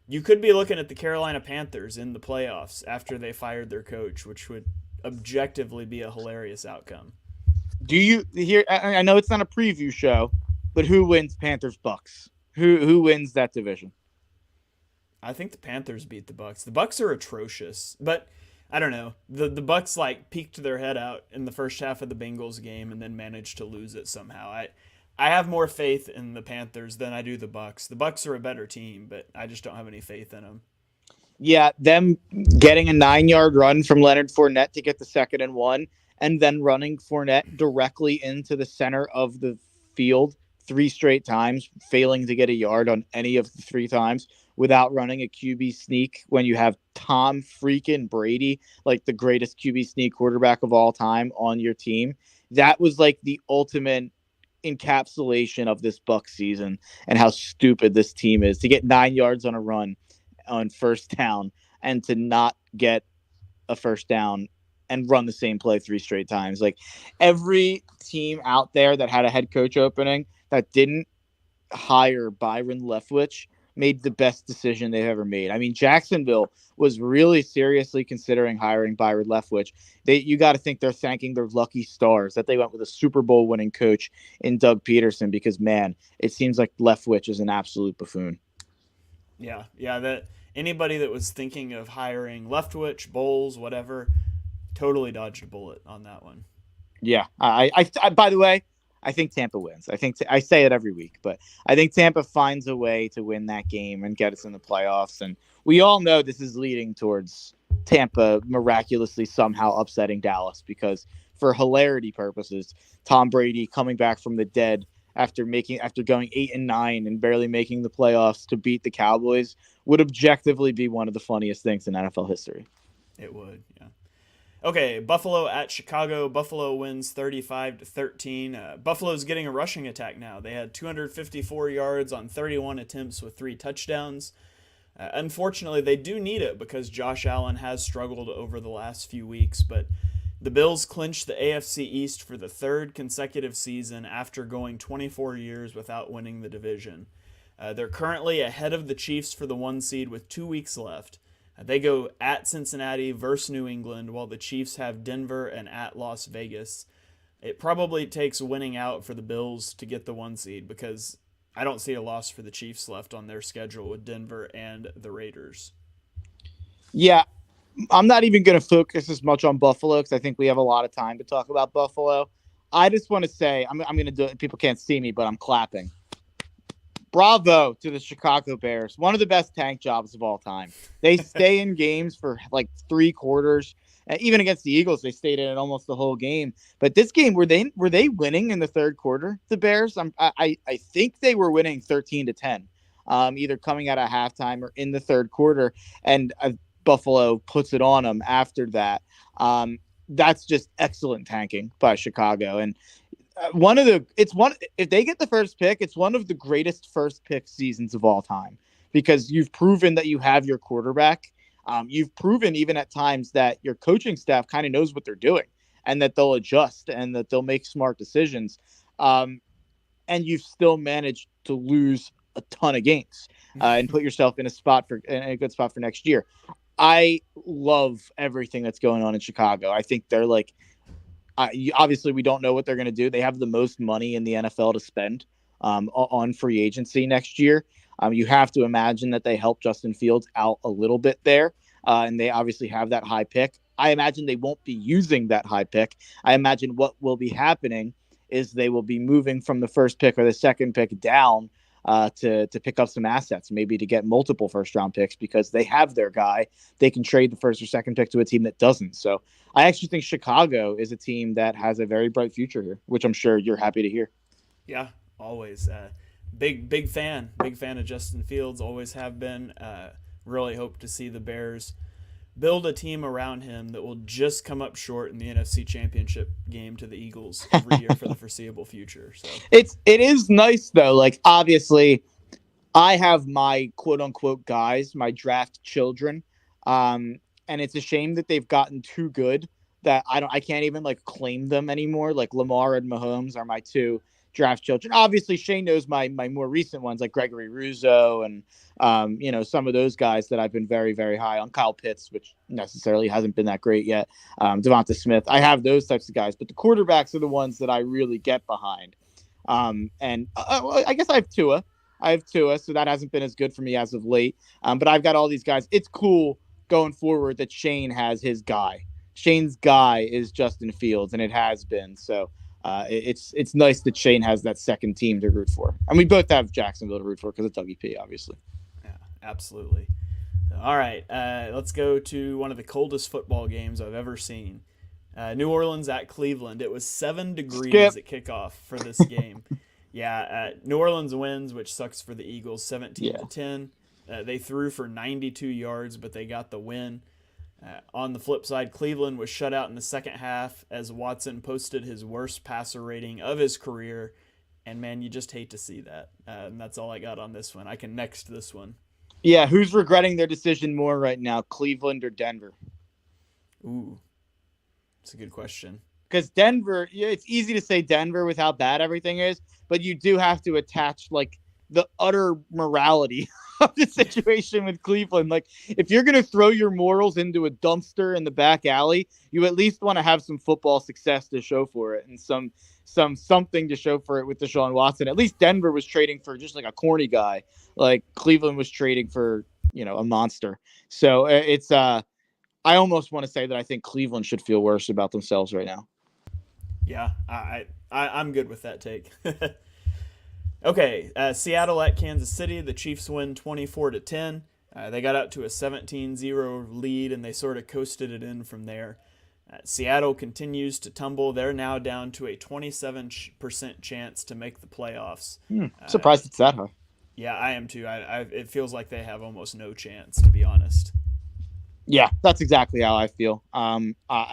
you could be looking at the Carolina Panthers in the playoffs after they fired their coach, which would objectively be a hilarious outcome. Do you hear? I know it's not a preview show, but who wins Panthers-Bucks? Who wins that division? I think the Panthers beat the Bucks. The Bucks are atrocious, but I don't know. The Bucks peeked their head out in the first half of the Bengals game and then managed to lose it somehow. I have more faith in the Panthers than I do the Bucks. The Bucks are a better team, but I just don't have any faith in them. Yeah, them getting a 9-yard run from Leonard Fournette to get the 2nd and 1, and then running Fournette directly into the center of the field 3 straight times, failing to get a yard on any of the 3 times without running a QB sneak when you have Tom freaking Brady, like the greatest QB sneak quarterback of all time, on your team. That was like the ultimate encapsulation of this Buck season and how stupid this team is to get 9 yards on a run on first down and to not get a first down and run the same play 3 straight times. Like every team out there that had a head coach opening that didn't hire Byron Leftwich made the best decision they've ever made. I mean, Jacksonville was really seriously considering hiring Byron Leftwich. You got to think they're thanking their lucky stars that they went with a Super Bowl winning coach in Doug Peterson, because man, it seems like Leftwich is an absolute buffoon. Yeah, that anybody that was thinking of hiring Leftwich, Bowles, whatever, totally dodged a bullet on that one. Yeah, I by the way, I think Tampa wins. I say it every week, but I think Tampa finds a way to win that game and get us in the playoffs. And we all know this is leading towards Tampa miraculously somehow upsetting Dallas, because for hilarity purposes, Tom Brady coming back from the dead after going 8-9 and barely making the playoffs to beat the Cowboys would objectively be one of the funniest things in NFL history. It would, yeah. Okay, Buffalo at Chicago. Buffalo wins 35-13. Buffalo's getting a rushing attack now. They had 254 yards on 31 attempts with 3 touchdowns. Unfortunately, they do need it because Josh Allen has struggled over the last few weeks, but the Bills clinched the AFC East for the 3rd consecutive season after going 24 years without winning the division. They're currently ahead of the Chiefs for the 1 seed with 2 weeks left. They go at Cincinnati versus New England, while the Chiefs have Denver and at Las Vegas. It probably takes winning out for the Bills to get the 1 seed, because I don't see a loss for the Chiefs left on their schedule with Denver and the Raiders. Yeah, I'm not even going to focus as much on Buffalo because I think we have a lot of time to talk about Buffalo. I just want to say, I'm going to do it. People can't see me, but I'm clapping. Bravo to the Chicago Bears. One of the best tank jobs of all time. They stay in games for like 3 quarters. Even against the Eagles, they stayed in it almost the whole game. But this game, were they winning in the 3rd quarter, the Bears? I think they were winning 13-10, either coming out of halftime or in the 3rd quarter. And Buffalo puts it on them after that. That's just excellent tanking by Chicago. And if they get the first pick, it's one of the greatest first pick seasons of all time, because you've proven that you have your quarterback. You've proven even at times that your coaching staff kind of knows what they're doing and that they'll adjust and that they'll make smart decisions. And you've still managed to lose a ton of games and put yourself in a good spot for next year. I love everything that's going on in Chicago. I think they're like, obviously we don't know what they're going to do. They have the most money in the NFL to spend on free agency next year. You have to imagine that they help Justin Fields out a little bit there. And they obviously have that high pick. I imagine they won't be using that high pick. I imagine what will be happening is they will be moving from the first pick or the second pick down to pick up some assets, maybe to get multiple first-round picks, because they have their guy. They can trade the first or second pick to a team that doesn't. So I actually think Chicago is a team that has a very bright future here, which I'm sure you're happy to hear. Yeah, always. Big fan of Justin Fields, always have been. Really hope to see the Bears build a team around him that will just come up short in the NFC Championship game to the Eagles every year for the foreseeable future. So it is nice though. Like, obviously, I have my quote unquote guys, my draft children, and it's a shame that they've gotten too good that I can't even like claim them anymore. Like Lamar and Mahomes are my 2 draft children. Obviously, Shane knows my more recent ones, like Gregory Rizzo and some of those guys that I've been very, very high on. Kyle Pitts, which necessarily hasn't been that great yet. Devonta Smith. I have those types of guys, but the quarterbacks are the ones that I really get behind. And I guess I have Tua. So that hasn't been as good for me as of late. But I've got all these guys. It's cool going forward that Shane has his guy. Shane's guy is Justin Fields, and it has been. So it's nice that Shane has that second team to root for. And we both have Jacksonville to root for because of Dougie P, obviously. Yeah, absolutely. All right, let's go to one of the coldest football games I've ever seen. New Orleans at Cleveland. It was 7 degrees at kickoff for this game. New Orleans wins, which sucks for the Eagles, 17-10. They threw for 92 yards, but they got the win. On the flip side, Cleveland was shut out in the second half as Watson posted his worst passer rating of his career And man, you just hate to see that. And that's all I got on this one. I can next this one. Yeah, who's regretting their decision more right now, Cleveland or Denver? Ooh, it's a good question. Because Denver, yeah, it's easy to say Denver with how bad everything is, but you do have to attach like the utter morality of the situation with Cleveland. Like, if you're going to throw your morals into a dumpster in the back alley, you at least want to have some football success to show for it and something to show for it with Deshaun Watson. At least Denver was trading for just like a corny guy, like Cleveland was trading for, a monster. So I almost want to say that I think Cleveland should feel worse about themselves right now. Yeah, I'm good with that take. Okay, Seattle at Kansas City. The Chiefs win 24-10. They got out to a 17-0 lead, and they sort of coasted it in from there. Seattle continues to tumble. They're now down to a 27% chance to make the playoffs. Surprised it's that high. Yeah, I am too. It feels like they have almost no chance, to be honest. Yeah, that's exactly how I feel.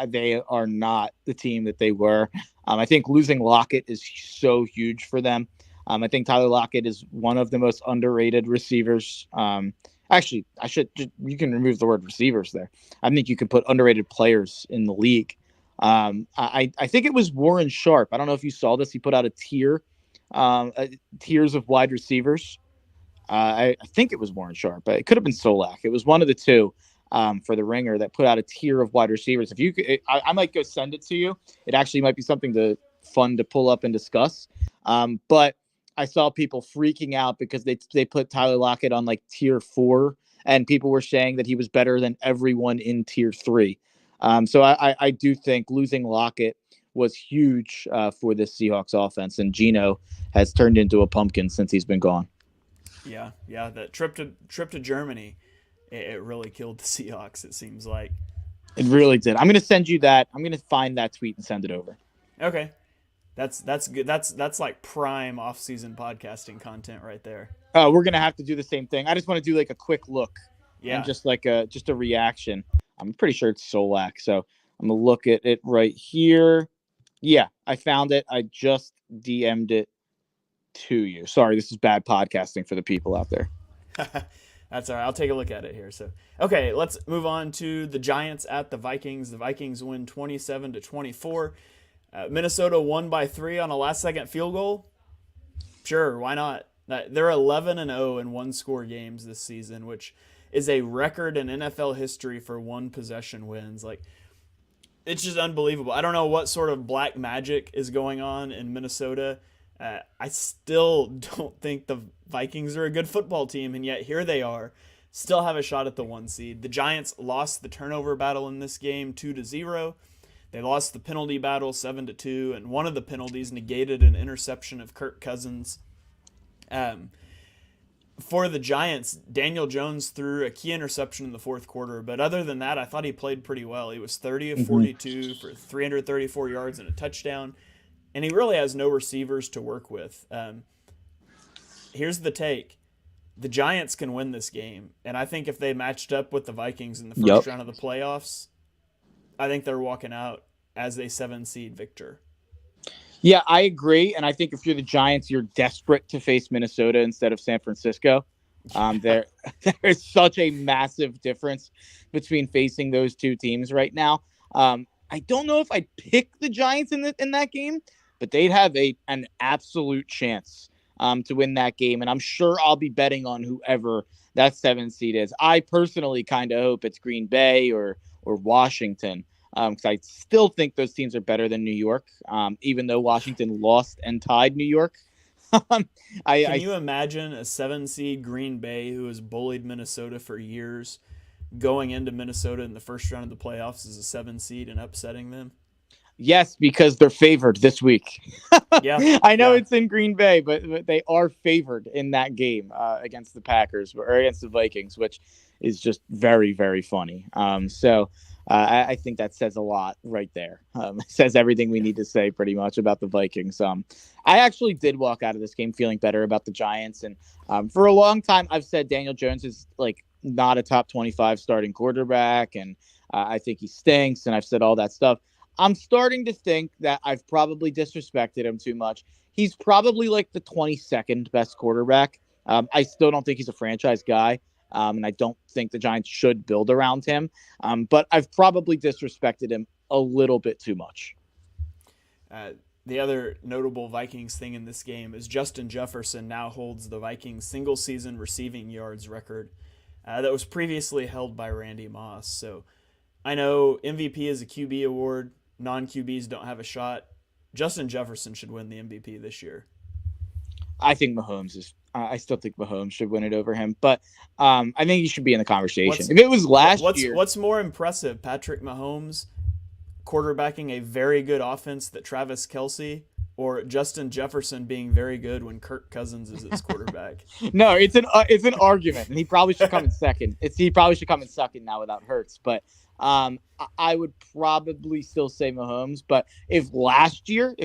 They are not the team that they were. I think losing Lockett is so huge for them. I think Tyler Lockett is one of the most underrated receivers. Actually, you can remove the word receivers there. I think you could put underrated players in the league. I think it was Warren Sharp. I don't know if you saw this. He put out a tiers of wide receivers. I think it was Warren Sharp, but it could have been Solak. It was one of the two. For the Ringer that put out a tier of wide receivers. If you could, I might go send it to you. It actually might be something fun to pull up and discuss. But I saw people freaking out because they put Tyler Lockett on like tier 4, and people were saying that he was better than everyone in tier 3. So I do think losing Lockett was huge for this Seahawks offense, and Geno has turned into a pumpkin since he's been gone. Yeah, that trip to Germany. It really killed the Seahawks, it seems like. It really did. I'm going to send you that. I'm going to find that tweet and send it over. Okay. That's good. That's like prime off-season podcasting content right there. We're going to have to do the same thing. I just want to do like a quick look. Yeah. And just a reaction. I'm pretty sure it's Solak. So I'm going to look at it right here. Yeah, I found it. I just DM'd it to you. Sorry, this is bad podcasting for the people out there. That's all right. I'll take a look at it here. So, okay, let's move on to the Giants at the Vikings. The Vikings win 27-24. Minnesota won by 3 on a last-second field goal. Sure, why not? They're 11-0 in one-score games this season, which is a record in NFL history for one-possession wins. Like, it's just unbelievable. I don't know what sort of black magic is going on in Minnesota. I still don't think the Vikings are a good football team, and yet here they are, still have a shot at the 1 seed. The Giants lost the turnover battle in this game 2-0. They lost the penalty battle 7-2, and one of the penalties negated an interception of Kirk Cousins. For the Giants, Daniel Jones threw a key interception in the fourth quarter, but other than that, I thought he played pretty well. He was 30 of 42 for 334 yards and a touchdown. And he really has no receivers to work with. Here's the take. The Giants can win this game. And I think if they matched up with the Vikings in the first round of the playoffs, I think they're walking out as a 7-seed victor. Yeah, I agree. And I think if you're the Giants, you're desperate to face Minnesota instead of San Francisco. There's such a massive difference between facing those two teams right now. I don't know if I'd pick the Giants in that game, but they'd have an absolute chance to win that game. And I'm sure I'll be betting on whoever that 7 seed is. I personally kind of hope it's Green Bay or Washington, because I still think those teams are better than New York, even though Washington lost and tied New York. Can you imagine a 7 seed Green Bay who has bullied Minnesota for years going into Minnesota in the first round of the playoffs as a 7 seed and upsetting them? Yes, because they're favored this week. Yeah, I know it's in Green Bay, but they are favored in that game against the Packers or against the Vikings, which is just very, very funny. So I think that says a lot right there. It says everything we need to say pretty much about the Vikings. I actually did walk out of this game feeling better about the Giants. And for a long time, I've said Daniel Jones is like not a top 25 starting quarterback. And I think he stinks. And I've said all that stuff. I'm starting to think that I've probably disrespected him too much. he's probably like the 22nd best quarterback. I still don't think he's a franchise guy. And I don't think the Giants should build around him. But I've probably disrespected him a little bit too much. The other notable Vikings thing in this game is Justin Jefferson now holds the Vikings single season receiving yards record that was previously held by Randy Moss. So I know MVP is a QB award. Non-QBs don't have a shot. Justin Jefferson should win the MVP this year. I think Mahomes is. I still think Mahomes should win it over him, but I think he should be in the conversation. If it was last year, what's more impressive, Patrick Mahomes quarterbacking a very good offense that Travis Kelce, or Justin Jefferson being very good when Kirk Cousins is his quarterback? No, it's an argument, and he probably should come in second. He probably should come in second now without Hurts, but I would probably still say Mahomes. But if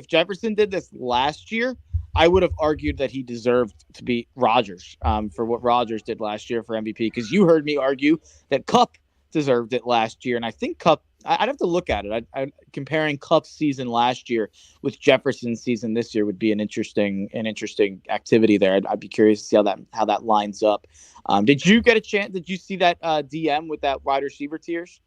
Jefferson did this last year, I would have argued that he deserved to beat Rodgers for what Rodgers did last year for MVP, because you heard me argue that Kupp deserved it last year, and I think Kupp. I'd have to look at it. Comparing Kupp's season last year with Jefferson's season this year would be an interesting activity there. I'd be curious to see how that lines up. Did you get a chance? Did you see that DM with that wide receiver tiers?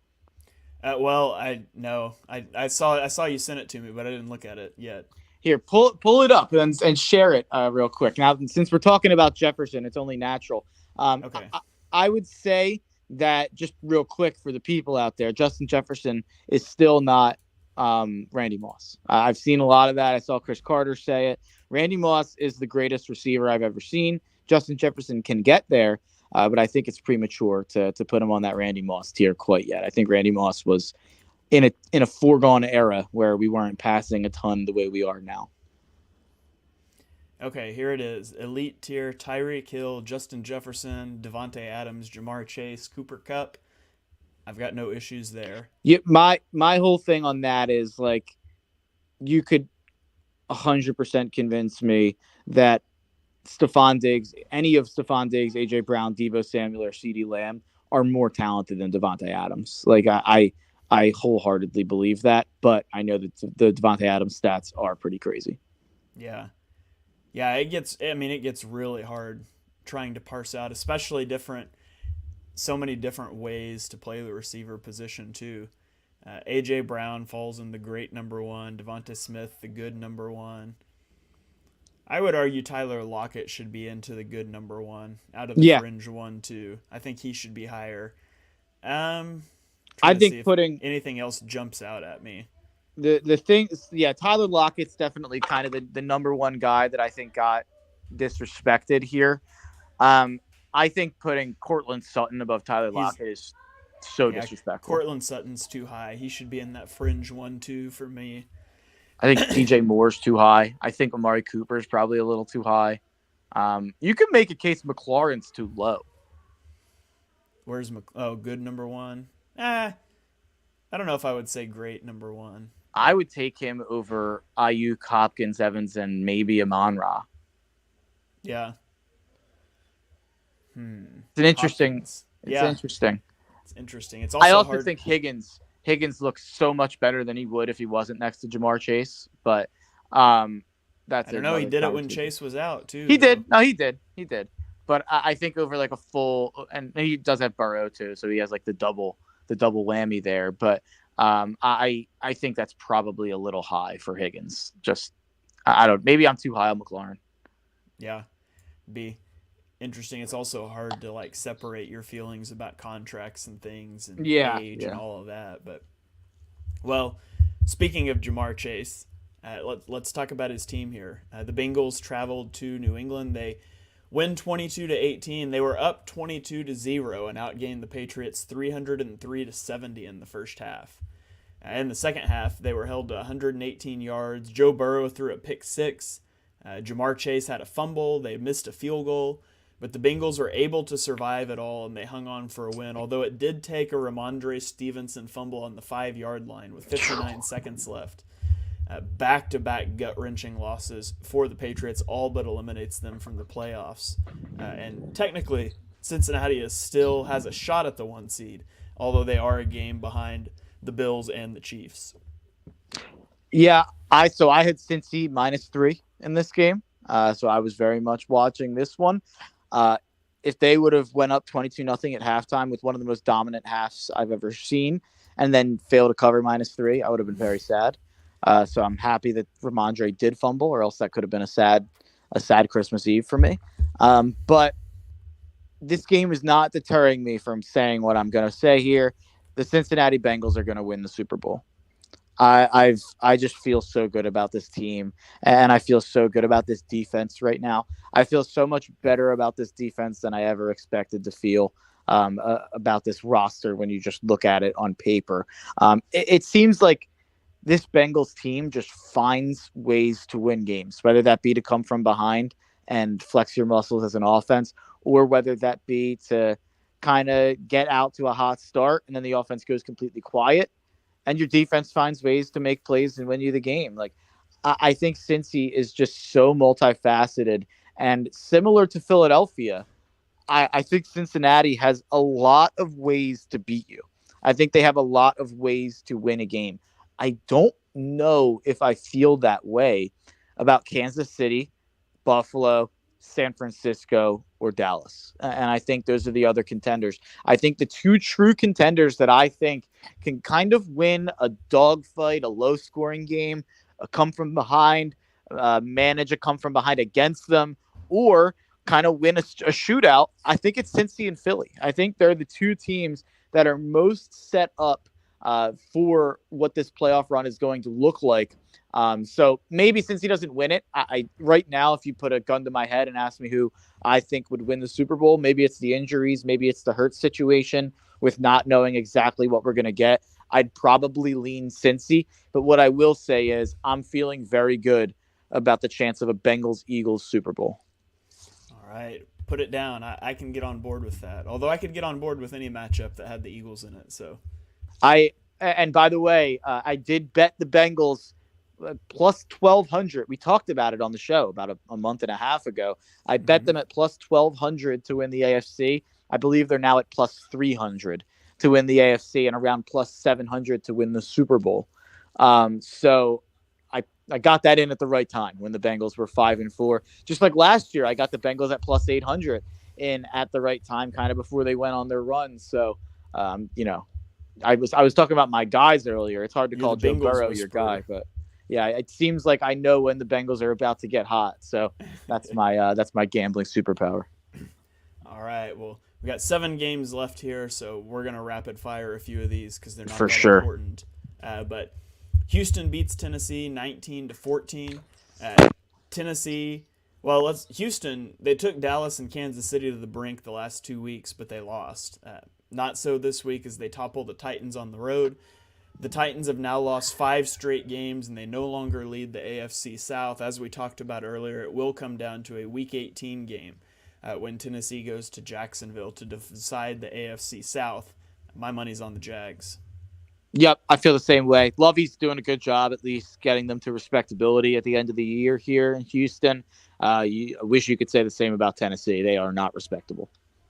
Well, I saw you sent it to me, but I didn't look at it yet. Here, pull it up and share it real quick. Now, since we're talking about Jefferson, it's only natural. Okay. I would say that, just real quick for the people out there, Justin Jefferson is still not Randy Moss. I've seen a lot of that. I saw Chris Carter say it. Randy Moss is the greatest receiver I've ever seen. Justin Jefferson can get there, but I think it's premature to put him on that Randy Moss tier quite yet. I think Randy Moss was in a foregone era where we weren't passing a ton the way we are now. Okay, here it is. Elite tier: Tyreek Hill, Justin Jefferson, Devontae Adams, Jamar Chase, Cooper Kupp. I've got no issues there. Yeah, my whole thing on that is, like, you could 100% convince me that Stephon Diggs, any of Stephon Diggs, AJ Brown, Deebo Samuel, or CeeDee Lamb are more talented than Devontae Adams. Like, I wholeheartedly believe that, but I know that the Devontae Adams stats are pretty crazy. Yeah, it gets really hard trying to parse out, especially so many different ways to play the receiver position too. AJ Brown falls in the great number one. Devonta Smith, the good number one. I would argue Tyler Lockett should be into the good number one out of the fringe 1-2. I think he should be higher. I think putting anything else jumps out at me. The thing, Tyler Lockett's definitely kind of the number one guy that I think got disrespected here. I think putting Courtland Sutton above Tyler Lockett is so disrespectful. Courtland Sutton's too high. He should be in that fringe 1-2 for me. I think DJ Moore's too high. I think Amari Cooper's probably a little too high. You could make a case McLaurin's too low. Where's good number one? I don't know if I would say great number one. I would take him over Ayuk, Hopkins, Evans, and maybe Amon-Ra. Yeah. It's interesting. Interesting. It's interesting. It's also I also hard. think Higgins looks so much better than he would if he wasn't next to Jamar Chase. But that's I don't know. He did it when Chase was out too. He did. No, he did. But I think over like a full, and he does have Burrow too, so he has like the double whammy there. But I think that's probably a little high for Higgins. Just maybe I'm too high on McLaurin. Yeah, be interesting. It's also hard to like separate your feelings about contracts and things and age and all of that. But well, speaking of Jamar Chase, let's talk about his team here. The Bengals traveled to New England. They win 22-18. They were up 22-0 and outgained the Patriots 303-70 in the first half. In the second half, they were held to 118 yards. Joe Burrow threw a pick six. Jamar Chase had a fumble. They missed a field goal. But the Bengals were able to survive it all, and they hung on for a win, although it did take a Ramondre Stevenson fumble on the 5-yard line with 59 seconds left. Back-to-back gut-wrenching losses for the Patriots all but eliminates them from the playoffs. And technically, Cincinnati still has a shot at the 1 seed, although they are a game behind the Bills and the Chiefs. Yeah, I had Cincy -3 in this game. So I was very much watching this one. Uh, if they would have went up 22-0 at halftime with one of the most dominant halves I've ever seen and then failed to cover -3, I would have been very sad. So I'm happy that Ramondre did fumble, or else that could have been a sad Christmas Eve for me. But this game is not deterring me from saying what I'm going to say here. The Cincinnati Bengals are going to win the Super Bowl. I just feel so good about this team, and I feel so good about this defense right now. I feel so much better about this defense than I ever expected to feel about this roster when you just look at it on paper. It seems like this Bengals team just finds ways to win games, whether that be to come from behind and flex your muscles as an offense, or whether that be to kind of get out to a hot start and then the offense goes completely quiet and your defense finds ways to make plays and win you the game. Like, I think Cincy is just so multifaceted, and similar to Philadelphia, I think Cincinnati has a lot of ways to beat you. I think they have a lot of ways to win a game. I don't know if I feel that way about Kansas City, Buffalo, San Francisco, or Dallas. And I think those are the other contenders. I think the two true contenders that I think can kind of win a dogfight, a low scoring game, a come from behind, manage a come from behind against them, or kind of win a shootout. I think it's Cincy and Philly. I think they're the two teams that are most set up for what this playoff run is going to look like. So maybe since he doesn't win it, I right now, if you put a gun to my head and ask me who I think would win the Super Bowl, maybe it's the injuries, maybe it's the Hurts situation with not knowing exactly what we're going to get. I'd probably lean Cincy, but what I will say is I'm feeling very good about the chance of a Bengals-Eagles Super Bowl. All right, put it down. I can get on board with that. Although I could get on board with any matchup that had the Eagles in it. So, and by the way, I did bet the Bengals plus 1,200. We talked about it on the show about a month and a half ago. I bet them at plus 1,200 to win the AFC. I believe they're now at plus 300 to win the AFC and around plus 700 to win the Super Bowl. So I got that in at the right time when the Bengals were 5-4. Just like last year, I got the Bengals at plus 800 in at the right time, kind of before they went on their run. So, I was talking about my guys earlier. It's hard to call Joe Burrow your guy, but yeah, it seems like I know when the Bengals are about to get hot. So that's my gambling superpower. All right. Well, we got 7 games left here, so we're gonna rapid fire a few of these because they're not For that sure. important. But Houston beats Tennessee 19-14. Tennessee. Well, Houston. They took Dallas and Kansas City to the brink the last 2 weeks, but they lost. Not so this week as they topple the Titans on the road. The Titans have now lost 5 straight games, and they no longer lead the AFC South. As we talked about earlier, it will come down to a Week 18 game when Tennessee goes to Jacksonville to decide the AFC South. My money's on the Jags. Yep, I feel the same way. Lovey's doing a good job at least getting them to respectability at the end of the year here in Houston. I wish you could say the same about Tennessee. They are not respectable.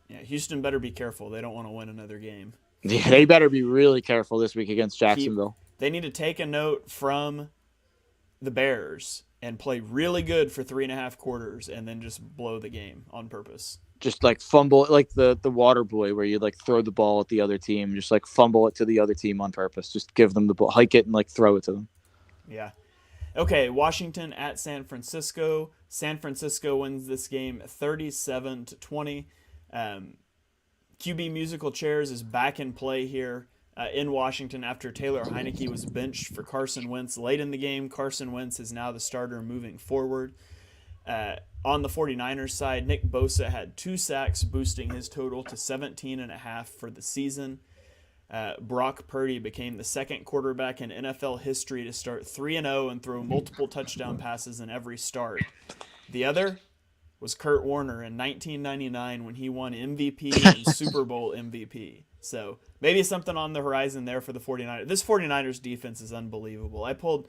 Yeah, Houston better be careful. They don't want to win another game. Yeah, they better be really careful this week against Jacksonville. They need to take a note from the Bears and play really good for 3.5 quarters and then just blow the game on purpose. Just like fumble, like the water boy where you like throw the ball at the other team, just like fumble it to the other team on purpose. Just give them the ball, hike it, and like throw it to them. Yeah. Okay, Washington at San Francisco. San Francisco wins this game 37-20. QB musical chairs is back in play here in Washington after Taylor Heineke was benched for Carson Wentz late in the game. Carson Wentz is now the starter moving forward. On the 49ers side, Nick Bosa had 2 sacks, boosting his total to 17.5 for the season. Brock Purdy became the second quarterback in NFL history to start 3-0 and throw multiple touchdown passes in every start. The other was Kurt Warner in 1999 when he won MVP and Super Bowl MVP. So maybe something on the horizon there for the 49ers. This 49ers defense is unbelievable. I pulled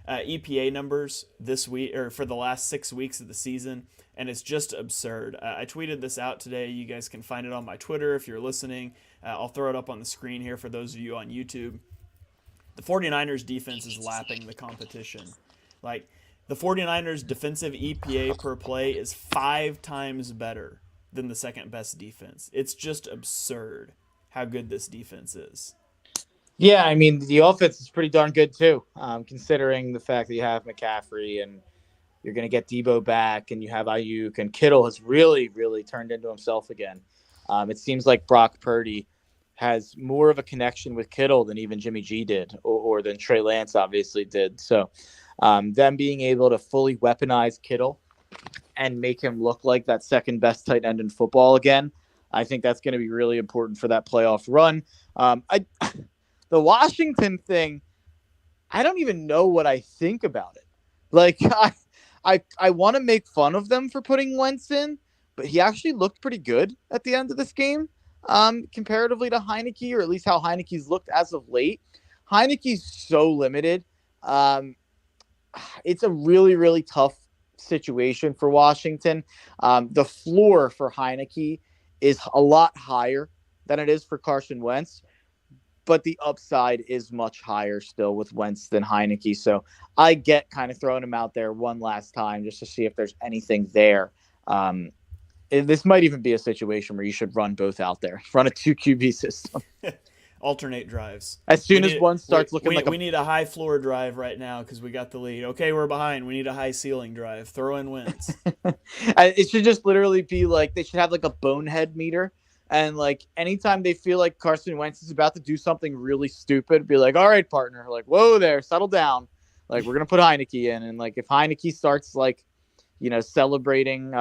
EPA numbers this week or for the last 6 weeks of the season, and it's just absurd. I tweeted this out today. You guys can find it on my Twitter if you're listening. I'll throw it up on the screen here for those of you on YouTube. The 49ers defense is lapping the competition. Like, The 49ers defensive EPA per play is 5 times better than the second best defense. It's just absurd how good this defense is. Yeah, I mean, the offense is pretty darn good too, considering the fact that you have McCaffrey and you're going to get Debo back and you have Ayuk, and Kittle has really, really turned into himself again. It seems like Brock Purdy has more of a connection with Kittle than even Jimmy G did, or than Trey Lance obviously did. So them being able to fully weaponize Kittle and make him look like that second best tight end in football again, I think that's going to be really important for that playoff run. The Washington thing, I don't even know what I think about it. Like, I want to make fun of them for putting Wentz in, but he actually looked pretty good at the end of this game, comparatively to Heineke, or at least how Heineke's looked as of late. Heineke's so limited. It's a really, really tough situation for Washington. The floor for Heineke is a lot higher than it is for Carson Wentz, but the upside is much higher still with Wentz than Heineke. So I get kind of throwing him out there one last time just to see if there's anything there. This might even be a situation where you should run both out there. Run a 2 QB system. Alternate drives. As soon as one starts looking like we need a high floor drive right now because we got the lead. Okay, we're behind. We need a high ceiling drive. Throw in Wentz. It should just literally be like they should have like a bonehead meter. And, like, anytime they feel like Carson Wentz is about to do something really stupid, be like, all right, partner, like, whoa there, settle down. Like, we're going to put Heineke in. And, like, if Heineke starts, like, celebrating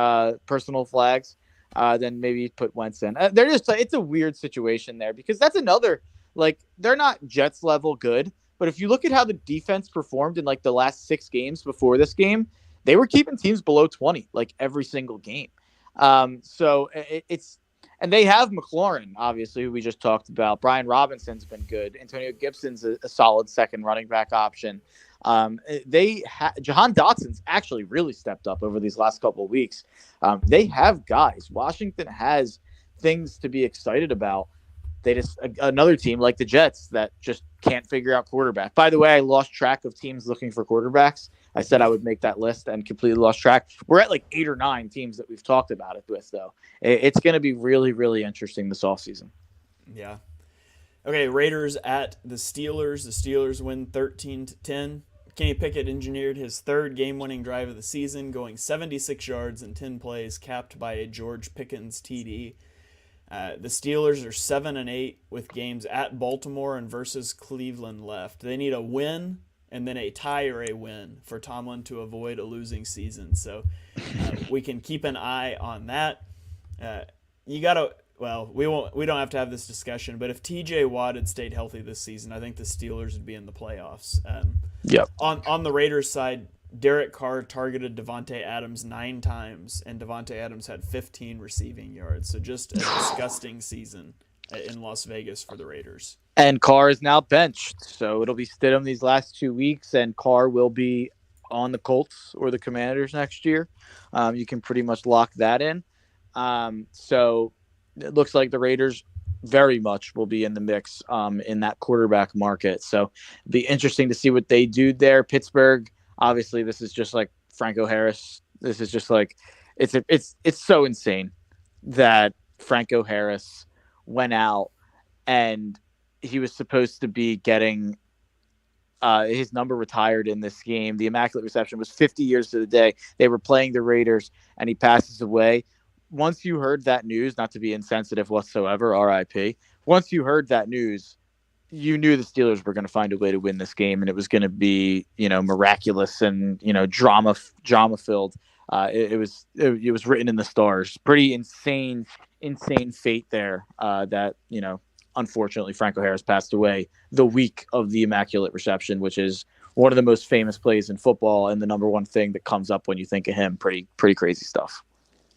personal flags, then maybe put Wentz in. It's a weird situation there because that's another, like, they're not Jets level good. But if you look at how the defense performed in, like, the last 6 games before this game, they were keeping teams below 20, like, every single game. So it's. And they have McLaurin, obviously, who we just talked about. Brian Robinson's been good. Antonio Gibson's a solid second running back option. Jahan Dotson's actually really stepped up over these last couple of weeks. They have guys. Washington has things to be excited about. They just another team like the Jets that just can't figure out quarterback. By the way, I lost track of teams looking for quarterbacks. I said I would make that list and completely lost track. We're at like 8 or 9 teams that we've talked about it with, though. It's going to be really, really interesting this offseason. Yeah. Okay, Raiders at the Steelers. The Steelers win 13-10. Kenny Pickett engineered his third game-winning drive of the season, going 76 yards in 10 plays, capped by a George Pickens TD. The Steelers are 7-8 with games at Baltimore and versus Cleveland left. They need a win and then a tie or a win for Tomlin to avoid a losing season. So we can keep an eye on that. We don't have to have this discussion, but if TJ Watt had stayed healthy this season, I think the Steelers would be in the playoffs. Yep. On the Raiders side, Derek Carr targeted Devontae Adams 9 times, and Devontae Adams had 15 receiving yards. So just a disgusting season in Las Vegas for the Raiders. And Carr is now benched, so it'll be Stidham these last 2 weeks, and Carr will be on the Colts or the Commanders next year. You can pretty much lock that in. So it looks like the Raiders very much will be in the mix in that quarterback market. So it'll be interesting to see what they do there. Pittsburgh, obviously, this is just like Franco Harris. This is just like it's so insane that Franco Harris went out and he was supposed to be getting his number retired in this game. The Immaculate Reception was 50 years to the day. They were playing the Raiders, and he passes away. Once you heard that news, not to be insensitive whatsoever, RIP, once you heard that news, you knew the Steelers were going to find a way to win this game, and it was going to be, miraculous and, drama filled. It was written in the stars. Pretty insane fate there that, unfortunately Franco Harris passed away the week of the Immaculate Reception, which is one of the most famous plays in football and the number one thing that comes up when you think of him. Pretty crazy stuff.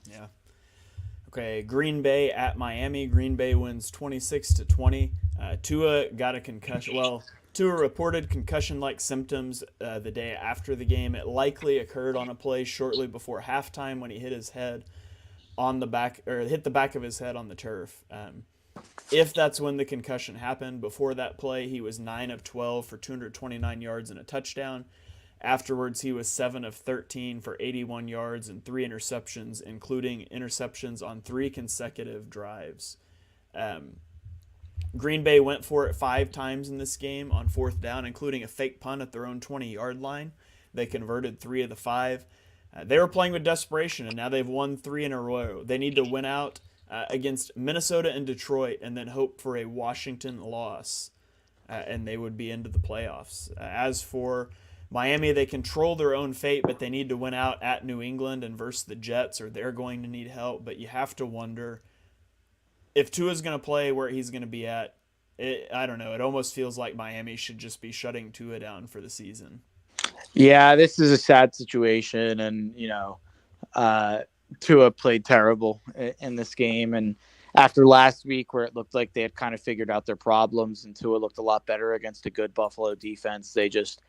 Yeah. Okay, Green Bay at Miami. Green Bay wins 26-20. Tua got a concussion. Well, Tua reported concussion-like symptoms the day after the game. It likely occurred on a play shortly before halftime when he hit his head on the back, or hit the back of his head on the turf. If that's when the concussion happened, before that play, he was 9 of 12 for 229 yards and a touchdown. Afterwards, he was 7 of 13 for 81 yards and 3 interceptions, including interceptions on 3 consecutive drives. Green Bay went for it 5 times in this game on 4th down, including a fake punt at their own 20-yard line. They converted 3 of the 5. They were playing with desperation, and now they've won 3 in a row. They need to win out against Minnesota and Detroit and then hope for a Washington loss, and they would be into the playoffs. As for Miami, they control their own fate, but they need to win out at New England and versus the Jets, or they're going to need help. But you have to wonder if Tua's going to play where he's going to be at. I don't know. It almost feels like Miami should just be shutting Tua down for the season. Yeah, this is a sad situation, and Tua played terrible in this game, and after last week where it looked like they had kind of figured out their problems and Tua looked a lot better against a good Buffalo defense, they just,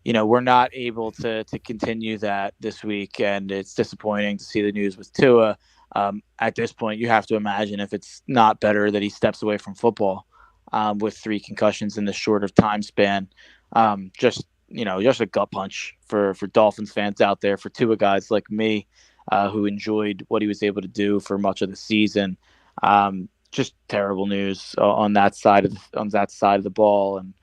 were not able to continue that this week, and it's disappointing to see the news with Tua. At this point, you have to imagine if it's not better that he steps away from football with 3 concussions in this short of time span. Just a gut punch for Dolphins fans out there, for Tua guys like me who enjoyed what he was able to do for much of the season. Just terrible news on that side of the ball. And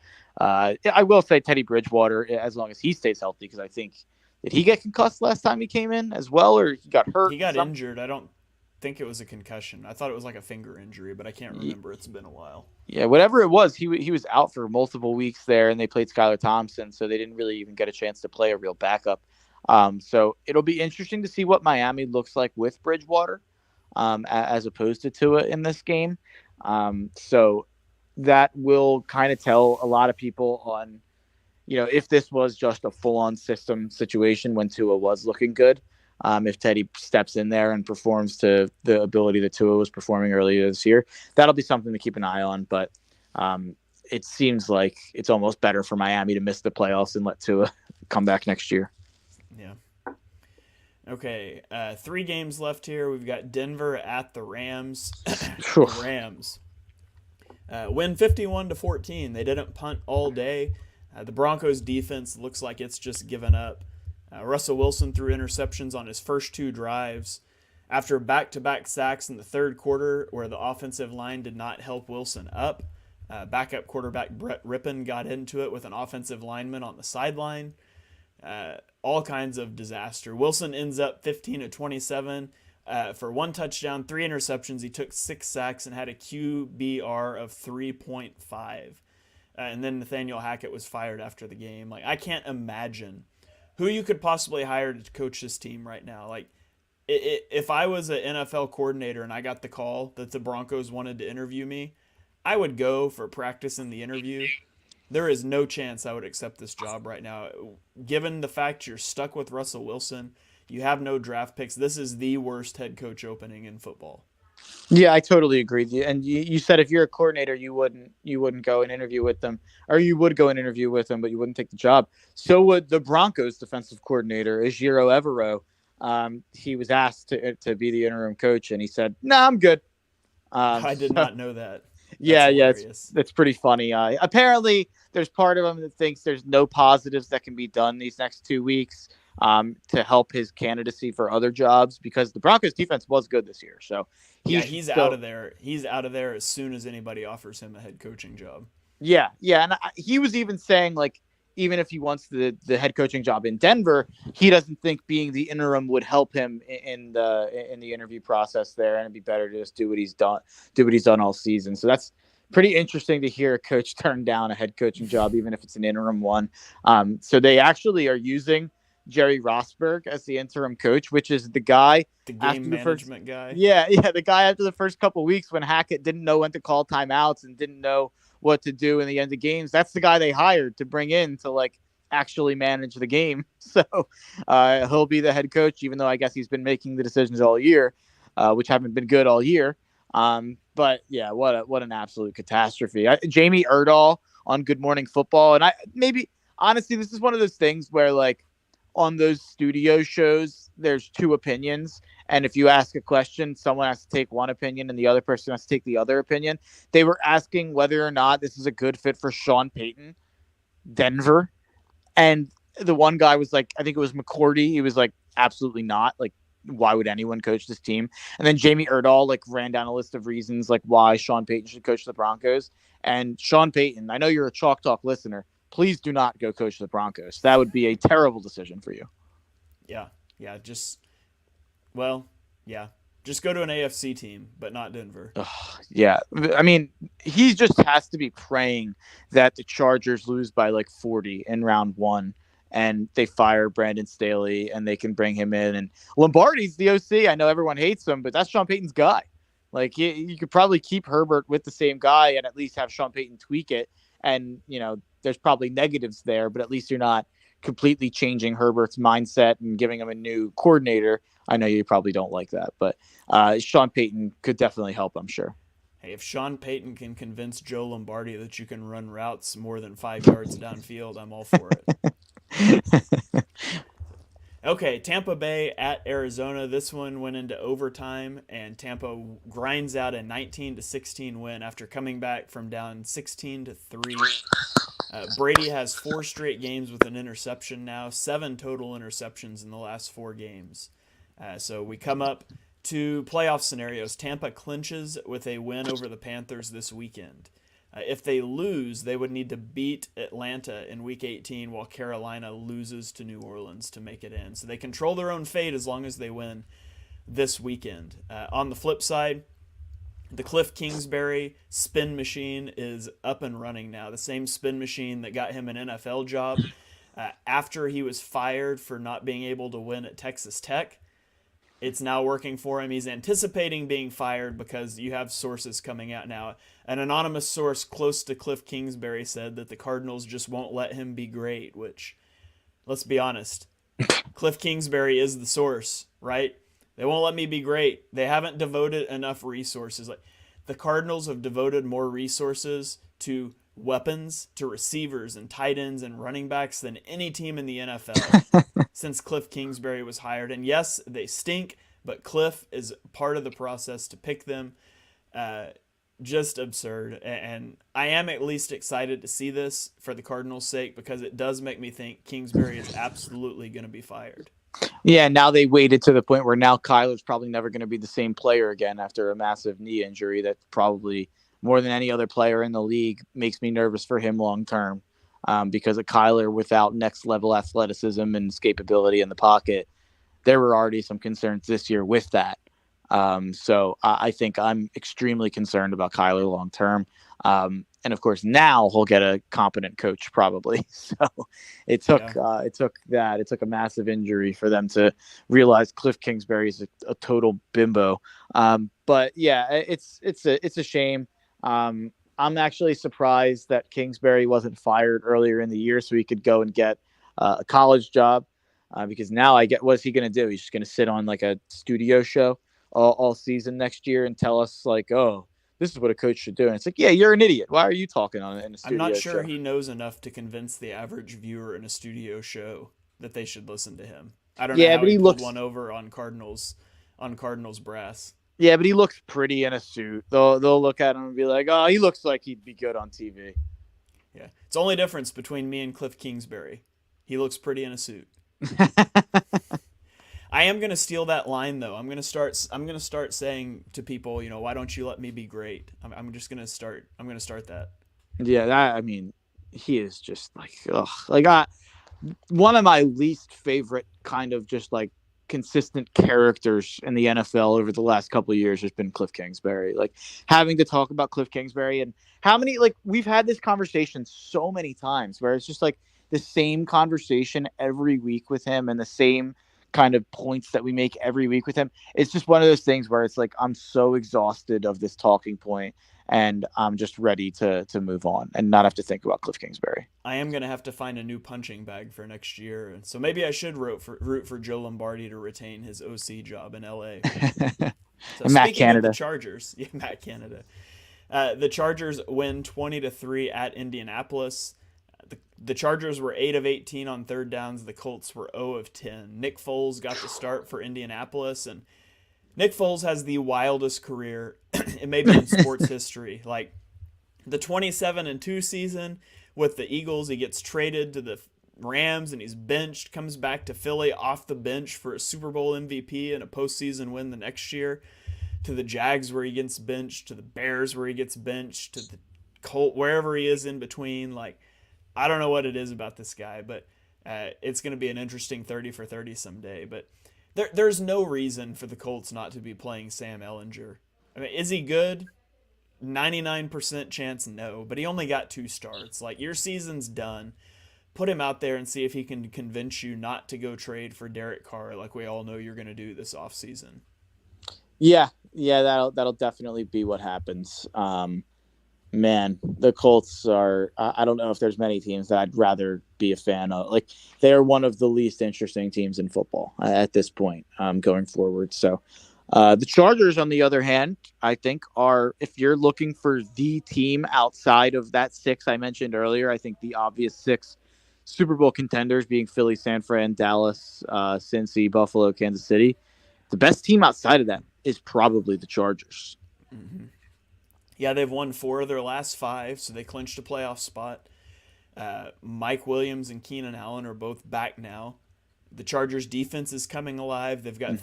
I will say Teddy Bridgewater, as long as he stays healthy, because I think, did he get concussed last time he came in as well, or he got hurt? He got injured. I don't think it was a concussion. I thought it was like a finger injury, but I can't remember. It's been a while. Yeah, whatever it was, he was out for multiple weeks there, and they played Skylar Thompson, so they didn't really even get a chance to play a real backup. So it'll be interesting to see what Miami looks like with Bridgewater, as opposed to Tua in this game. So that will kind of tell a lot of people on, if this was just a full-on system situation when Tua was looking good. If Teddy steps in there and performs to the ability that Tua was performing earlier this year, that'll be something to keep an eye on. But it seems like it's almost better for Miami to miss the playoffs and let Tua come back next year. Yeah. Okay, 3 games left here. We've got Denver at the Rams. The Rams win 51-14. They didn't punt all day. The Broncos defense looks like it's just given up. Russell Wilson threw interceptions on his first 2 drives. After back-to-back sacks in the third quarter where the offensive line did not help Wilson up, backup quarterback Brett Rippon got into it with an offensive lineman on the sideline. All kinds of disaster. Wilson ends up 15-27 for 1 touchdown, 3 interceptions. He took 6 sacks and had a QBR of 3.5. And then Nathaniel Hackett was fired after the game. I can't imagine who you could possibly hire to coach this team right now. If I was an NFL coordinator and I got the call that the Broncos wanted to interview me, I would go for practice in the interview. There is no chance I would accept this job right now. Given the fact you're stuck with Russell Wilson, you have no draft picks. This is the worst head coach opening in football. Yeah, I totally agree with you. And you said if you're a coordinator, you wouldn't go and interview with them, or you would go and interview with them, but you wouldn't take the job. So would the Broncos defensive coordinator, Ejiro Evero. He was asked to be the interim coach, and he said, "No, I'm good." I did not know that. That's pretty funny. Apparently, there's part of him that thinks there's no positives that can be done these next 2 weeks to help his candidacy for other jobs, because the Broncos defense was good this year. So he's out of there. He's out of there as soon as anybody offers him a head coaching job. Yeah, and he was even saying, even if he wants the head coaching job in Denver, he doesn't think being the interim would help him in the interview process there, and it'd be better to just do what he's done all season. So that's pretty interesting to hear a coach turn down a head coaching job, even if it's an interim one. So they actually are using Jerry Rosberg as the interim coach, which is the guy, the game management guy. Yeah, the guy after the first couple of weeks when Hackett didn't know when to call timeouts and didn't know what to do in the end of games. That's the guy they hired to bring in to actually manage the game. So he'll be the head coach, even though I guess he's been making the decisions all year, which haven't been good all year. But yeah, what an absolute catastrophe. Jamie Erdahl on Good Morning Football, and honestly, this is one of those things where on those studio shows, there's 2 opinions. And if you ask a question, someone has to take one opinion and the other person has to take the other opinion. They were asking whether or not this is a good fit for Sean Payton, Denver. And the one guy was like, I think it was McCourty. He was like, absolutely not. Like, why would anyone coach this team? And then Jamie Erdahl like ran down a list of reasons like why Sean Payton should coach the Broncos. And Sean Payton, I know you're a Chalk Talk listener. Please do not go coach the Broncos. That would be a terrible decision for you. Yeah. Well, yeah. Just go to an AFC team, but not Denver. Yeah. I mean, he just has to be praying that the Chargers lose by like 40 in round 1 and they fire Brandon Staley and they can bring him in. And Lombardi's the OC. I know everyone hates him, but that's Sean Payton's guy. Like, you could probably keep Herbert with the same guy and at least have Sean Payton tweak it. And, there's probably negatives there, but at least you're not completely changing Herbert's mindset and giving him a new coordinator. I know you probably don't like that, but Sean Payton could definitely help, I'm sure. Hey, if Sean Payton can convince Joe Lombardi that you can run routes more than 5 yards downfield, I'm all for it. Okay, Tampa Bay at Arizona. This one went into overtime, and Tampa grinds out a 19-16 win after coming back from down 16-3. Brady has 4 straight games with an interception now, 7 total interceptions in the last 4 games. So we come up to playoff scenarios. Tampa clinches with a win over the Panthers this weekend. If they lose, they would need to beat Atlanta in Week 18 while Carolina loses to New Orleans to make it in. So they control their own fate as long as they win this weekend. On the flip side, the Cliff Kingsbury spin machine is up and running now. The same spin machine that got him an NFL job after he was fired for not being able to win at Texas Tech. It's now working for him. He's anticipating being fired because you have sources coming out now. An anonymous source close to Cliff Kingsbury said that the Cardinals just won't let him be great, which, let's be honest, Cliff Kingsbury is the source, right? They won't let me be great. They haven't devoted enough resources. Like, the Cardinals have devoted more resources to weapons, to receivers and tight ends and running backs than any team in the NFL since Cliff Kingsbury was hired. And yes, they stink, but Cliff is part of the process to pick them. Just absurd. And I am at least excited to see this for the Cardinals' sake because it does make me think Kingsbury is absolutely going to be fired. Yeah, now they waited to the point where now Kyler's probably never going to be the same player again after a massive knee injury that probably more than any other player in the league makes me nervous for him long term because of Kyler without next level athleticism and escapability in the pocket. There were already some concerns this year with that. So I think I'm extremely concerned about Kyler long term. And of course, now he'll get a competent coach probably. So it took a massive injury for them to realize Cliff Kingsbury is a total bimbo. But yeah, it's a shame. I'm actually surprised that Kingsbury wasn't fired earlier in the year so he could go and get a college job. Because now what's he going to do? He's just going to sit on like a studio show all season next year and tell us like, oh, this is what a coach should do. And it's like, yeah, you're an idiot. Why are you talking on it in a studio show? I'm not sure he knows enough to convince the average viewer in a studio show that they should listen to him. I don't know how he pulled one over on Cardinals brass. Yeah, but he looks pretty in a suit. They'll look at him and be like, oh, he looks like he'd be good on TV. Yeah. It's the only difference between me and Cliff Kingsbury. He looks pretty in a suit. I am going to steal that line though. I'm going to start saying to people, why don't you let me be great? I'm going to start that. Yeah, I mean, he is just like, ugh. Like one of my least favorite kind of just like consistent characters in the NFL over the last couple of years has been Cliff Kingsbury. Like having to talk about Cliff Kingsbury and how many, like we've had this conversation so many times where it's just like the same conversation every week with him and the same kind of points that we make every week with him. It's just one of those things where it's like, I'm so exhausted of this talking point and I'm just ready to move on and not have to think about Cliff Kingsbury. I am going to have to find a new punching bag for next year. And so maybe I should root for Joe Lombardi to retain his OC job in LA. So Matt Canada. Of the Chargers. Yeah, Matt Canada. The Chargers win 20-3 at Indianapolis. The Chargers were 8 of 18 on third downs. The Colts were 0 of 10. Nick Foles got the start for Indianapolis, and Nick Foles has the wildest career it may be in sports history. Like the 27-2 season with the Eagles, he gets traded to the Rams and he's benched, comes back to Philly off the bench for a Super Bowl MVP and a postseason win the next year, to the Jags where he gets benched, to the Bears where he gets benched, to the Colt, wherever he is in between. Like, I don't know what it is about this guy, but it's going to be an interesting 30 for 30 someday. But there's no reason for the Colts not to be playing Sam Ehlinger. I mean, is he good? 99% chance no, but he only got 2 starts. Like, your season's done. Put him out there and see if he can convince you not to go trade for Derek Carr like we all know you're going to do this offseason. Yeah, that'll definitely be what happens. Man, the Colts are, I don't know if there's many teams that I'd rather be a fan of. Like, they're one of the least interesting teams in football at this point going forward. So the Chargers, on the other hand, I think are, if you're looking for the team outside of that 6 I mentioned earlier, I think the obvious 6 Super Bowl contenders being Philly, San Fran, Dallas, Cincy, Buffalo, Kansas City, the best team outside of that is probably the Chargers. Mm-hmm. Yeah, they've won 4 of their last 5, so they clinched a playoff spot. Mike Williams and Keenan Allen are both back now. The Chargers' defense is coming alive. They've got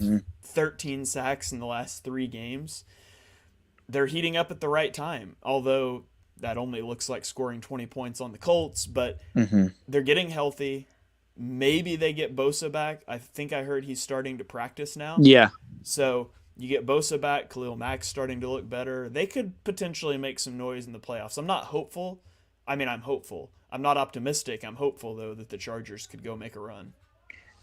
13 sacks in the last 3 games. They're heating up at the right time, although that only looks like scoring 20 points on the Colts, but they're getting healthy. Maybe they get Bosa back. I think I heard he's starting to practice now. Yeah. So you get Bosa back, Khalil Mack's starting to look better. They could potentially make some noise in the playoffs. I'm not hopeful. I mean, I'm hopeful. I'm not optimistic. I'm hopeful, though, that the Chargers could go make a run.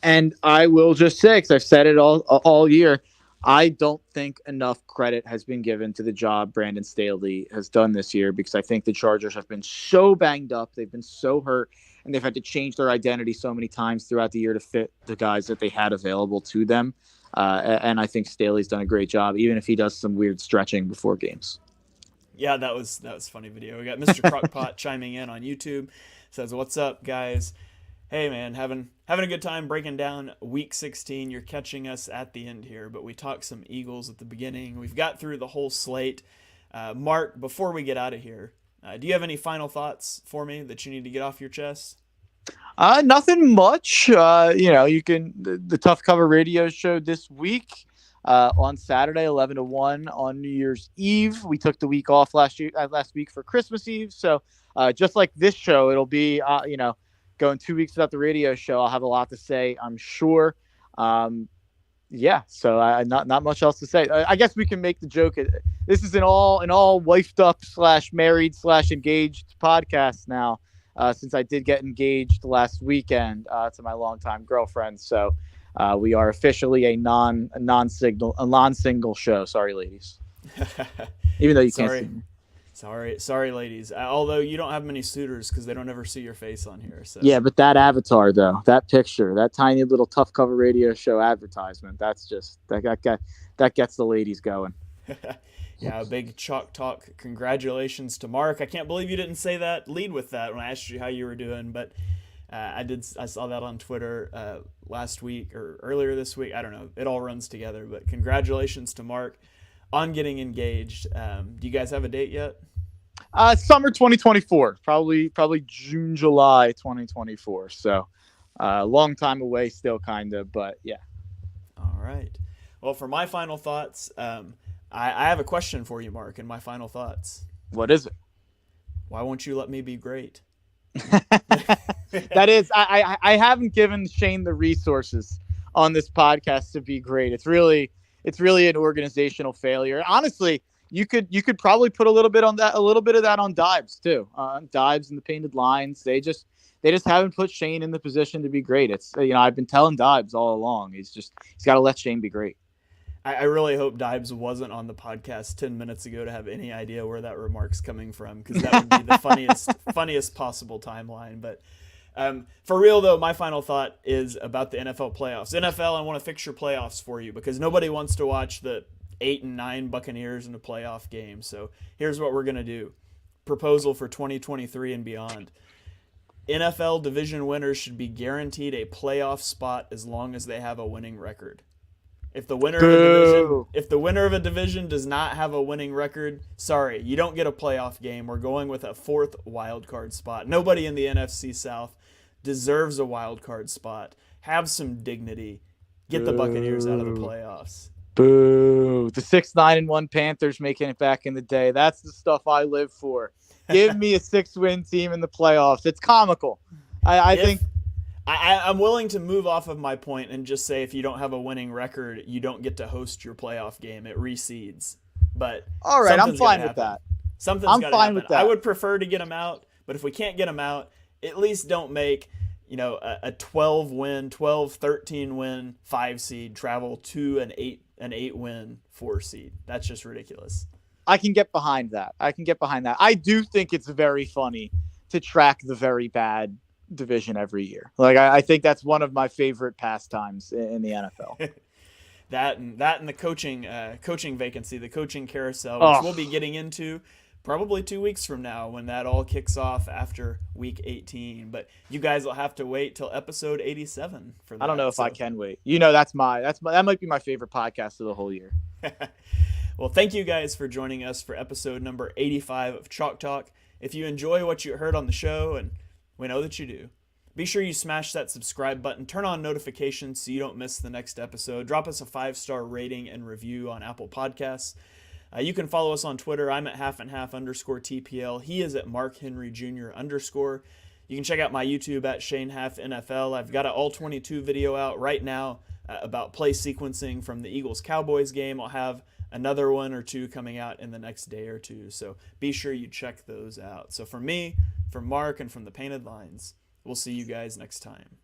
And I will just say, because I've said it all year, I don't think enough credit has been given to the job Brandon Staley has done this year, because I think the Chargers have been so banged up. They've been so hurt, and they've had to change their identity so many times throughout the year to fit the guys that they had available to them. And I think Staley's done a great job, even if he does some weird stretching before games. Yeah, that was a funny video. We got Mr. Crockpot chiming in on YouTube. Says, "What's up, guys? Hey, man, having a good time breaking down Week 16. You're catching us at the end here, but we talked some Eagles at the beginning. We've got through the whole slate. Mark, before we get out of here, do you have any final thoughts for me that you need to get off your chest?" Nothing much. You can the Tough Cover radio show this week on Saturday, 11 to 1 on New Year's Eve. We took the week off last week for Christmas Eve. So just like this show, it'll be going 2 weeks without the radio show. I'll have a lot to say, I'm sure. So not much else to say. I guess we can make the joke. This is an all wifed up / married / engaged podcast now. Since I did get engaged last weekend to my longtime girlfriend, so we are officially a non-single show. Sorry, ladies. Even though you can't see me. Sorry, ladies. Although you don't have many suitors because they don't ever see your face on here. So. Yeah, but that avatar though, that picture, that tiny little Tough Cover radio show advertisement, that gets the ladies going. Yeah, a big chalk talk. Congratulations to Mark. I can't believe you didn't say that. Lead with that when I asked you how you were doing, but I saw that on Twitter last week or earlier this week. I don't know. It all runs together, but congratulations to Mark on getting engaged. Do you guys have a date yet? Summer 2024, probably June, July 2024. So long time away still, kind of, but yeah. All right. Well, for my final thoughts, I have a question for you, Mark, in my final thoughts. What is it? Why won't you let me be great? That is, I haven't given Shane the resources on this podcast to be great. It's really an organizational failure. Honestly, you could probably put a little bit of that on Dibes too. Dibes and the painted lines. They just haven't put Shane in the position to be great. It's I've been telling Dibes all along. He's got to let Shane be great. I really hope Dibes wasn't on the podcast 10 minutes ago to have any idea where that remark's coming from, because that would be the funniest possible timeline. But for real, though, my final thought is about the NFL playoffs. NFL, I want to fix your playoffs for you, because nobody wants to watch the 8 and 9 Buccaneers in a playoff game. So here's what we're going to do. Proposal for 2023 and beyond. NFL division winners should be guaranteed a playoff spot as long as they have a winning record. If the winner of a division does not have a winning record, sorry, you don't get a playoff game. We're going with a 4th wild card spot. Nobody in the NFC South deserves a wild card spot. Have some dignity. Get the Buccaneers out of the playoffs. Boo. The 6-9-1 Panthers making it back in the day. That's the stuff I live for. Give me a 6-win team in the playoffs. It's comical. I think I'm willing to move off of my point and just say if you don't have a winning record, you don't get to host your playoff game. It reseeds. But all right, I'm fine with that. I'm fine with that. I would prefer to get them out, but if we can't get them out, at least don't make a 12-win, 13-win 5 seed travel to an 8-win 4 seed. That's just ridiculous. I can get behind that. I do think it's very funny to track the very bad division every year. Like I think that's one of my favorite pastimes in the NFL. that and the coaching vacancy, the coaching carousel, which we'll be getting into probably 2 weeks from now when that all kicks off after week 18. But you guys will have to wait till episode 87 for that. I don't know if I can wait. That might be my favorite podcast of the whole year. Well, thank you guys for joining us for episode number 85 of Chalk Talk. If you enjoy what you heard on the show, and we know that you do, be sure you smash that subscribe button, turn on notifications so you don't miss the next episode. Drop us a 5-star rating and review on Apple Podcasts. You can follow us on Twitter. I'm at half_TPL. He is at Mark Henry Jr. _. You can check out my YouTube at Shane Half NFL. I've got an all 22 video out right now about play sequencing from the Eagles-Cowboys game. I'll have another one or two coming out in the next day or two. So be sure you check those out. So from me, from Mark, and from the Painted Lines, we'll see you guys next time.